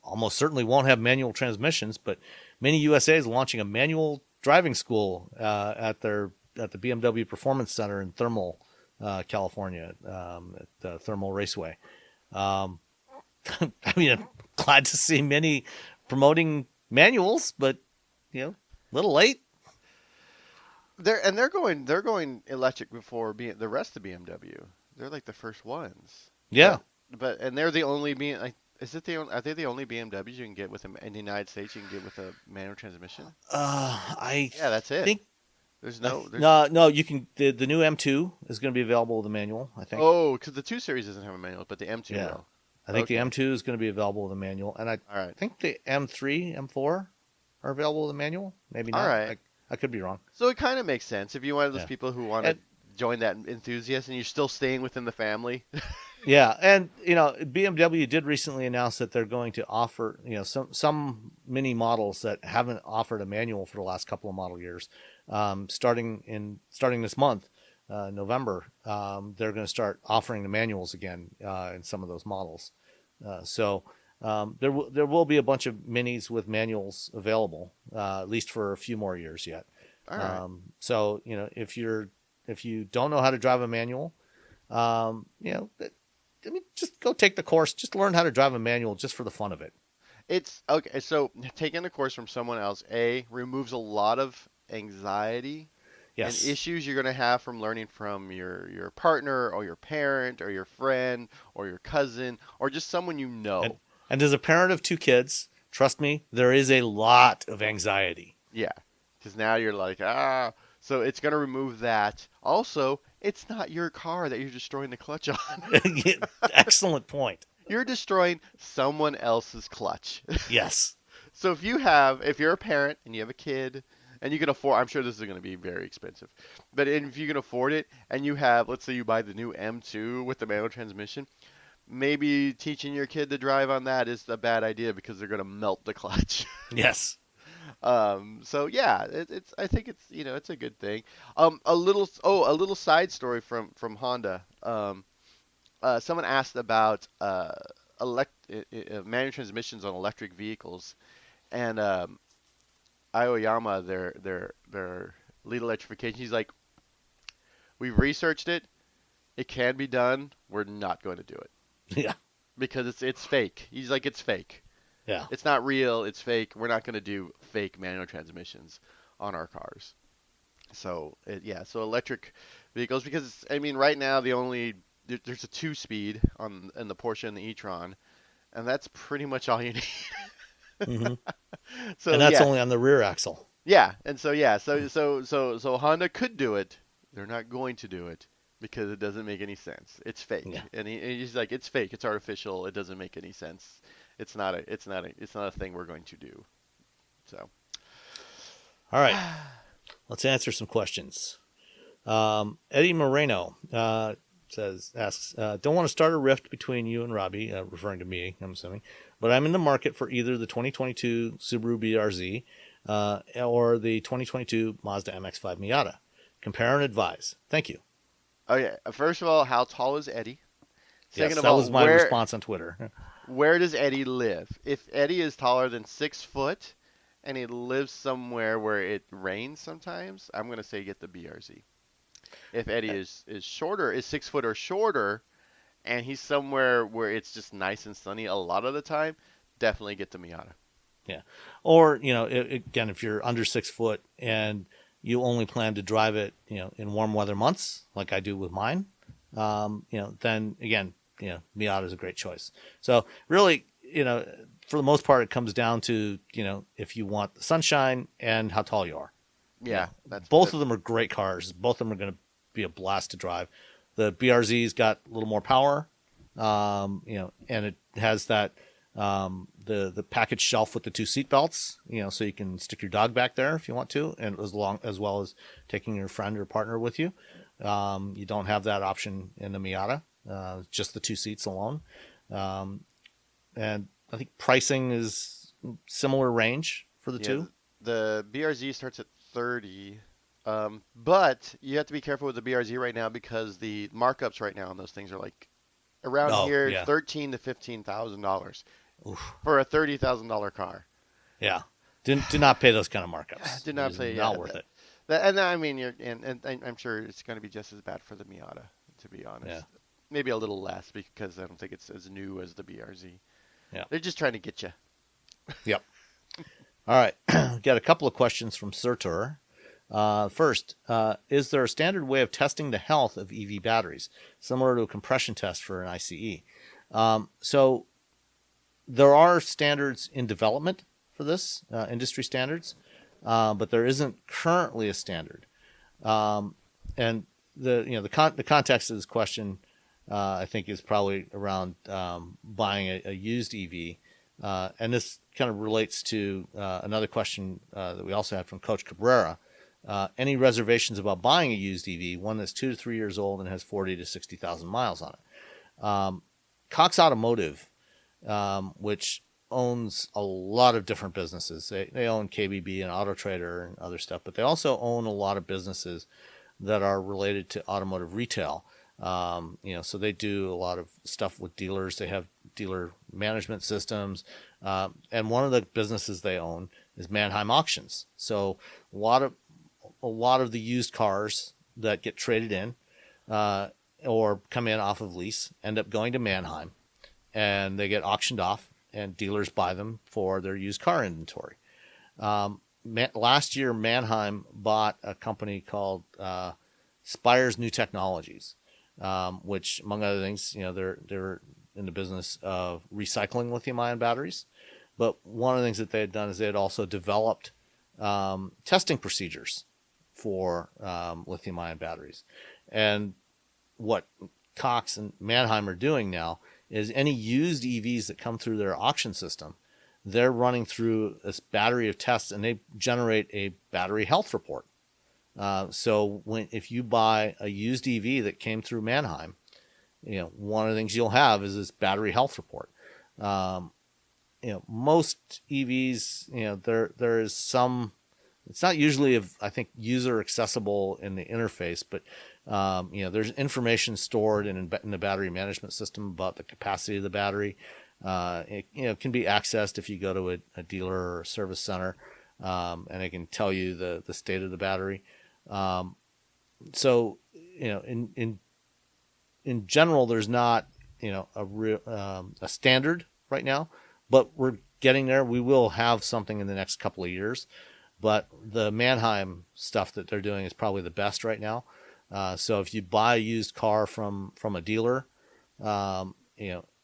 S3: almost certainly won't have manual transmissions. But Mini USA is launching a manual driving school at the BMW Performance Center in Thermal, California, at the Thermal Raceway. I mean, I'm glad to see Mini promoting manuals, but a little late.
S4: They're going electric before the rest of BMW. They're like the first ones.
S3: Yeah.
S4: But they're the only are they the only BMWs you can get with in the United States you can get with a manual transmission? That's it.
S3: Think no. You can the new M2 is going to be available with a manual, I think.
S4: Oh, because the 2 Series doesn't have a manual, but the M2 will.
S3: I think the M2 is going to be available with a manual, and I think the M3, M4 are available with a manual. Maybe not.
S4: All right.
S3: I could be wrong.
S4: So it kind of makes sense if you're one of those people who want to join that enthusiast, and you're still staying within the family.
S3: Yeah, and BMW did recently announce that they're going to offer some Mini models that haven't offered a manual for the last couple of model years, starting this month. November, they're going to start offering the manuals again in some of those models. So there will be a bunch of Minis with manuals available, at least for a few more years yet.
S4: All right.
S3: So if you don't know how to drive a manual, just go take the course. Just learn how to drive a manual just for the fun of it.
S4: It's okay. So taking the course from someone else, removes a lot of anxiety.
S3: Yes.
S4: And issues you're going to have from learning from your partner or your parent or your friend or your cousin or just someone you know.
S3: And as a parent of 2 kids, trust me, there is a lot of anxiety.
S4: Yeah, because now you're like, so it's going to remove that. Also, it's not your car that you're destroying the clutch on.
S3: Excellent point.
S4: You're destroying someone else's clutch.
S3: Yes.
S4: So if you're a parent and you have a kid, and you can afford, I'm sure this is going to be very expensive, but if you can afford it and you have, let's say you buy the new M2 with the manual transmission, maybe teaching your kid to drive on that is a bad idea because they're going to melt the clutch.
S3: Yes.
S4: So yeah, I think it's, it's a good thing. A little side story from Honda. Someone asked about manual transmissions on electric vehicles, and Aoyama, their lead electrification, he's like, we've researched it. It can be done. We're not going to do it.
S3: Yeah.
S4: Because it's fake. He's like, it's fake.
S3: Yeah.
S4: It's not real. It's fake. We're not going to do fake manual transmissions on our cars. So, so electric vehicles, because, right now there's a 2-speed in the Porsche and the e-tron, and that's pretty much all you need.
S3: Mm-hmm.
S4: So
S3: And that's
S4: yeah,
S3: only on the rear axle.
S4: yeah, and so Honda could do it. They're not going to do it because it doesn't make any sense. It's fake,
S3: Yeah.
S4: and he's like, it's fake. It's artificial. It doesn't make any sense. It's not a thing we're going to do. So.
S3: All right. Let's answer some questions. Eddie Moreno asks, don't want to start a rift between you and Robbie, referring to me, I'm assuming, but I'm in the market for either the 2022 Subaru BRZ or the 2022 Mazda MX-5 Miata. Compare and advise. Thank you.
S4: Oh yeah. First of all, how tall is Eddie? Second
S3: Yes,
S4: of
S3: that
S4: all,
S3: was my response on Twitter.
S4: where does Eddie live? If Eddie is taller than 6 foot and he lives somewhere where it rains sometimes, I'm gonna say get the BRZ. If Eddie is shorter, is 6 foot or shorter, and he's somewhere where it's just nice and sunny a lot of the time, definitely get the Miata.
S3: Yeah. Or, again, if you're under 6 foot and you only plan to drive it, in warm weather months, like I do with mine, then again, Miata is a great choice. So really, for the most part, it comes down to, if you want the sunshine and how tall you are.
S4: Yeah,
S3: Both of them are great cars. Both of them are going to be a blast to drive. The BRZ's got a little more power, and it has that, the package shelf with the 2 seat belts, so you can stick your dog back there if you want to, and as well as taking your friend or partner with you. You don't have that option in the Miata, just the 2 seats alone. And I think pricing is similar range for the two.
S4: The BRZ starts at 30, but you have to be careful with the BRZ right now because the markups right now on those things are like around here,
S3: yeah.
S4: $13,000 to $15,000 for a $30,000 car.
S3: Yeah, do not pay those kind of markups.
S4: Did not pay.
S3: Not worth it.
S4: And I mean, and I'm sure it's going to be just as bad for the Miata, to be honest.
S3: Yeah.
S4: Maybe a little less because I don't think it's as new as the BRZ.
S3: Yeah,
S4: they're just trying to get you.
S3: Yep. All right, got a couple of questions from Surtur. First, is there a standard way of testing the health of EV batteries, similar to a compression test for an ICE? So there are standards in development for this, industry standards, but there isn't currently a standard. And the context of this question, I think, is probably around buying a used EV. And this kind of relates to another question that we also had from Coach Cabrera. Any reservations about buying a used EV, one that's 2 to 3 years old and has 40 to 60,000 miles on it? Cox Automotive, which owns a lot of different businesses. They own KBB and Auto Trader and other stuff, but they also own a lot of businesses that are related to automotive retail. So they do a lot of stuff with dealers. They have dealer management systems. And one of the businesses they own is Mannheim Auctions. So a lot of the used cars that get traded in, or come in off of lease end up going to Mannheim, and they get auctioned off and dealers buy them for their used car inventory. Last year, Mannheim bought a company called Spires New Technologies, which, among other things, they're in the business of recycling lithium-ion batteries. But one of the things that they had done is they had also developed testing procedures for lithium-ion batteries. And what Cox and Mannheim are doing now is any used EVs that come through their auction system, they're running through this battery of tests, and they generate a battery health report. So if you buy a used EV that came through Mannheim, one of the things you'll have is this battery health report. Most EVs, there is some. It's not usually, I think, user accessible in the interface, but there's information stored in the battery management system about the capacity of the battery. It can be accessed if you go to a dealer or a service center, and it can tell you the state of the battery. So in general, there's not a standard right now, but we're getting there. We will have something in the next couple of years. But the Mannheim stuff that they're doing is probably the best right now. So if you buy a used car from a dealer,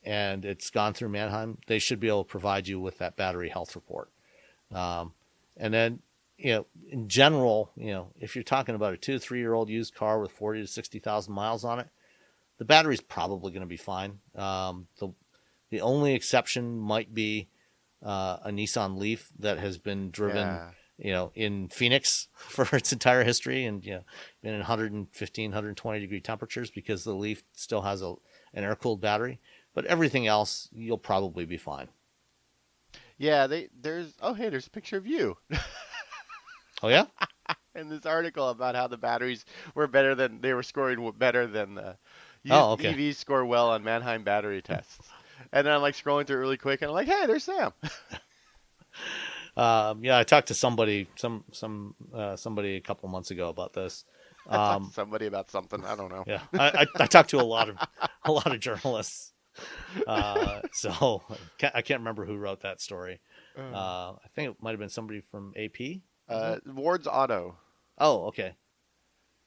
S3: and it's gone through Mannheim, they should be able to provide you with that battery health report. And then, in general, if you're talking about a 2 to 3 year old used car with 40 to 60,000 miles on it, the battery's probably going to be fine. The only exception might be a Nissan Leaf that has been driven, in Phoenix for its entire history, and been in 115, 120 degree temperatures, because the Leaf still has an air cooled battery. But everything else, you'll probably be fine.
S4: Yeah, there's a picture of you.
S3: Oh yeah.
S4: In this article about how the batteries were scoring better than the
S3: okay.
S4: EVs score well on Mannheim battery tests. And then I'm like scrolling through really quick, and I'm like, hey, there's Sam.
S3: I talked to somebody a couple of months ago about this.
S4: Somebody about something, I don't know.
S3: Yeah, I talked to a lot of journalists. So I can't remember who wrote that story. I think it might have been somebody from AP.
S4: Ward's Auto.
S3: Oh, okay.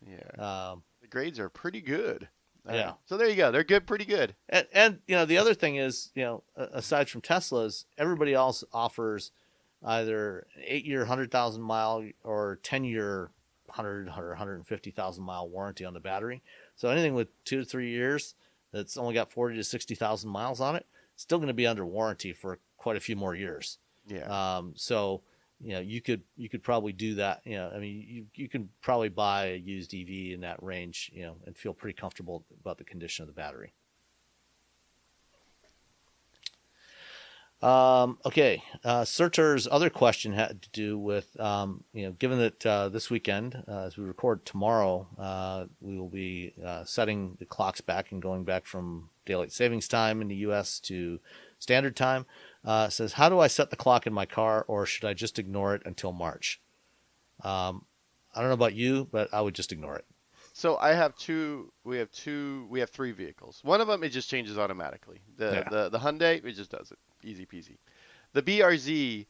S4: Yeah. The grades are pretty good.
S3: Yeah.
S4: So there you go. They're good, pretty good.
S3: And the other thing is, aside from Tesla's, everybody else offers either an 8-year 100,000 mile or 10-year 100 or 150,000 mile warranty on the battery. So anything with 2 to 3 years that's only got 40 to 60,000 miles on it, it's still going to be under warranty for quite a few more years.
S4: Yeah.
S3: So you could probably do that. You can probably buy a used EV in that range, and feel pretty comfortable about the condition of the battery. Okay. Surtur's other question had to do with, given that this weekend, as we record tomorrow, we will be setting the clocks back and going back from daylight savings time in the U.S. to standard time. Says, how do I set the clock in my car, or should I just ignore it until March? I don't know about you, but I would just ignore it.
S4: So I have we have 3 vehicles. One of them, it just changes automatically. The Hyundai, it just does it. Easy peasy. The BRZ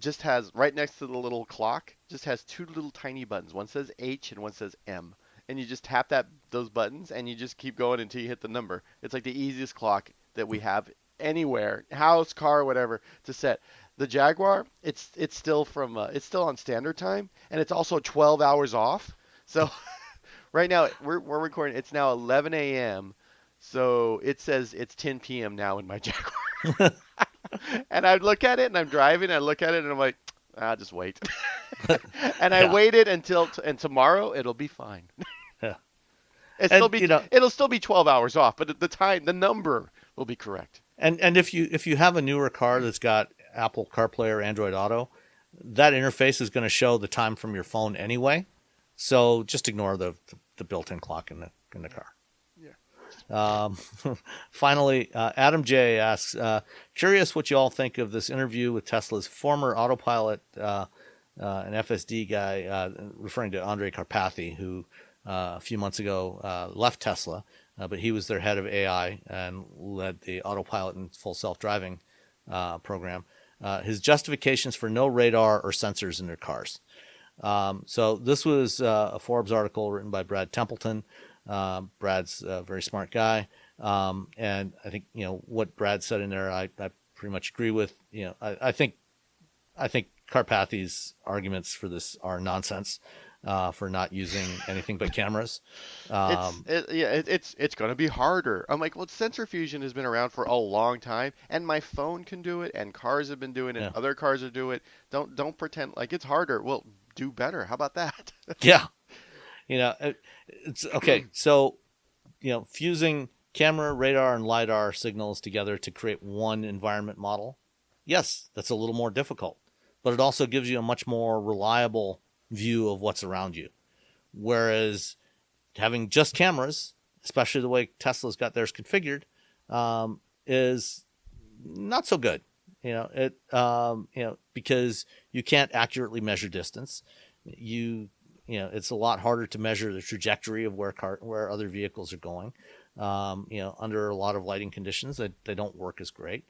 S4: just has, right next to the little clock, just has 2 little tiny buttons. One says H and one says M. And you just tap those buttons and you just keep going until you hit the number. It's like the easiest clock that we have anywhere, house, car, whatever, to set. The Jaguar, it's still on standard time, and it's also 12 hours off. So right now we're recording. It's now 11 a.m. So it says it's 10 p.m. now in my Jaguar. And I look at it, and I'm driving. I look at it, and I'm like, I'll just wait. And I waited until and tomorrow it'll be fine.
S3: Yeah.
S4: It'll still be 12 hours off, but the number will be correct.
S3: And if you have a newer car that's got Apple CarPlay or Android Auto, that interface is going to show the time from your phone anyway. So just ignore the built-in clock in the car. Yeah. Finally, Adam J asks, curious what you all think of this interview with Tesla's former autopilot and FSD guy, referring to Andrej Karpathy, who a few months ago left Tesla. But he was their head of AI and led the autopilot and full self-driving program. His justifications for no radar or sensors in their cars. So this was a Forbes article written by Brad Templeton. Brad's a very smart guy. And I think, what Brad said in there, I pretty much agree with. I think Karpathy's arguments for this are nonsense. For not using anything but cameras.
S4: It's going to be harder. I'm like, well, sensor fusion has been around for a long time, and my phone can do it, and cars have been doing it, and other cars are doing it. Don't pretend like it's harder. Well, do better. How about that?
S3: Yeah. It's okay. So, fusing camera, radar, and LiDAR signals together to create one environment model. Yes, that's a little more difficult, but it also gives you a much more reliable view of what's around you. Whereas having just cameras, especially the way Tesla's got theirs configured, is not so good. Because you can't accurately measure distance. It's a lot harder to measure the trajectory of where other vehicles are going. Under a lot of lighting conditions that they don't work as great.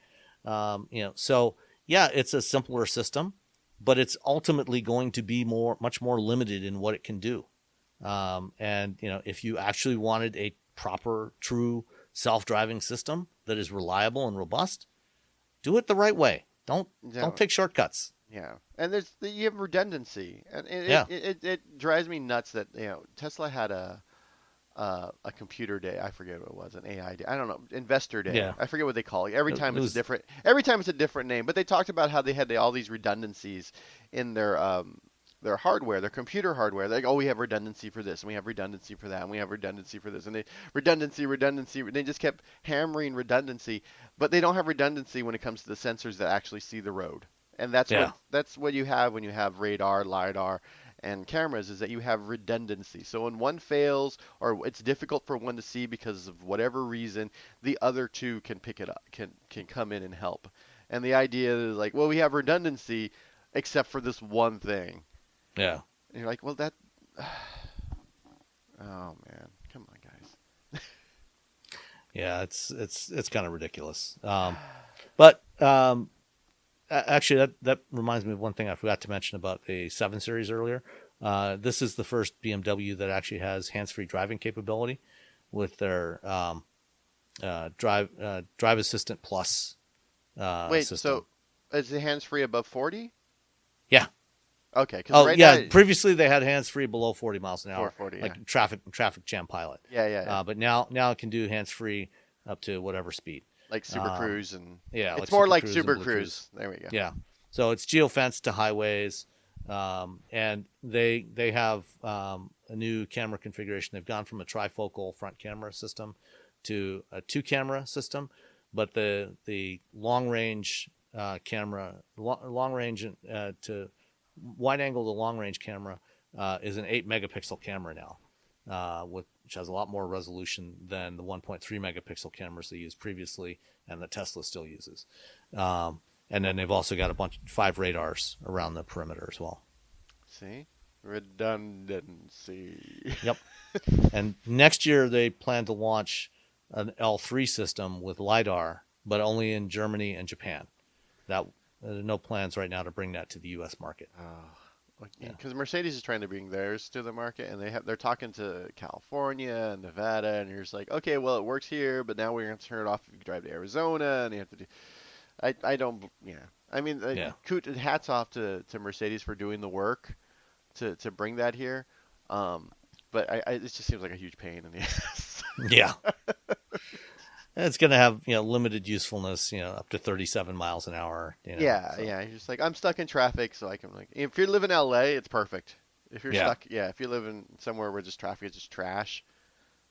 S3: So yeah, it's a simpler system, but it's ultimately going to be much more limited in what it can do. If you actually wanted a proper, true self-driving system, that is reliable and robust, do it the right way. Don't take shortcuts.
S4: Yeah, and you have redundancy, and it drives me nuts that Tesla had a computer day. I forget what it was, an AI day. I don't know, investor day.
S3: Yeah.
S4: I forget what they call it. Every time it's different. Every time it's a different name. But they talked about how they had all these redundancies in their hardware, their computer hardware. They're like, we have redundancy for this, and we have redundancy for that, and we have redundancy for this, and redundancy. They just kept hammering redundancy, but they don't have redundancy when it comes to the sensors that actually see the road. And that's what you have when you have radar, LiDAR, and cameras, is that you have redundancy. So when one fails or it's difficult for one to see because of whatever reason, the other two can pick it up, can come in and help. And the idea is like, well, we have redundancy except for this one thing.
S3: Yeah.
S4: And you're like, well, that... Oh, man. Come on, guys.
S3: Yeah, it's kind of ridiculous. But actually, that reminds me of one thing I forgot to mention about the 7 Series earlier. This is the first BMW that actually has hands-free driving capability with their Drive Assistant Plus system. So
S4: is the hands-free above 40?
S3: Yeah.
S4: Okay.
S3: Now, previously they had hands-free below 40 miles an hour,
S4: 40,
S3: like Traffic Jam Pilot.
S4: Yeah.
S3: But now it can do hands-free up to whatever speed.
S4: Like Super Cruise and
S3: it's
S4: more like Super Cruise. There we go.
S3: Yeah, so it's geofenced to highways, and they have a new camera configuration. They've gone from a trifocal front camera system to a 2-camera system, but the long range camera, long range to wide angle to long range camera is an 8 megapixel camera now, which has a lot more resolution than the 1.3 megapixel cameras they used previously and that Tesla still uses. And then they've also got 5 radars around the perimeter as well.
S4: See? Redundancy.
S3: Yep. And next year they plan to launch an L3 system with LiDAR, but only in Germany and Japan. There are no plans right now to bring that to the U.S. market.
S4: Because Mercedes is trying to bring theirs to the market, and they're talking to California and Nevada, and you're just like, okay, well, it works here, but now we're going to turn it off if you drive to Arizona, and you have to do... I don't... Yeah. I mean, hats off to Mercedes for doing the work to bring that here, but it just seems like a huge pain in the ass.
S3: Yeah. It's going to have, limited usefulness, up to 37 miles an hour.
S4: Yeah. You're just like, I'm stuck in traffic, so I can if you live in LA, it's perfect. If you're stuck, if you live in somewhere where just traffic is just trash,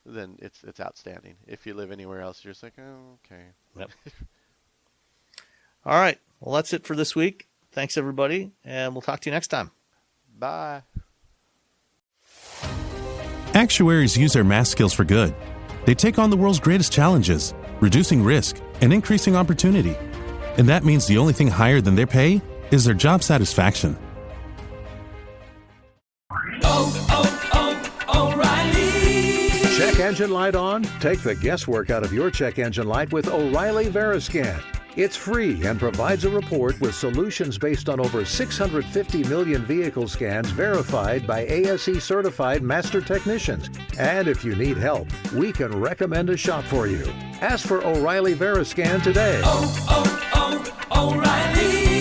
S4: then it's outstanding. If you live anywhere else, you're just like, oh, okay.
S3: Yep. All right. Well, that's it for this week. Thanks, everybody, and we'll talk to you next time.
S4: Bye.
S6: Actuaries use their math skills for good. They take on the world's greatest challenges, reducing risk and increasing opportunity. And that means the only thing higher than their pay is their job satisfaction.
S5: O'Reilly. Check engine light on? Take the guesswork out of your check engine light with O'Reilly Veriscan. It's free and provides a report with solutions based on over 650 million vehicle scans verified by ASE certified master technicians. And if you need help, we can recommend a shop for you. Ask for O'Reilly Veriscan today.
S7: O'Reilly.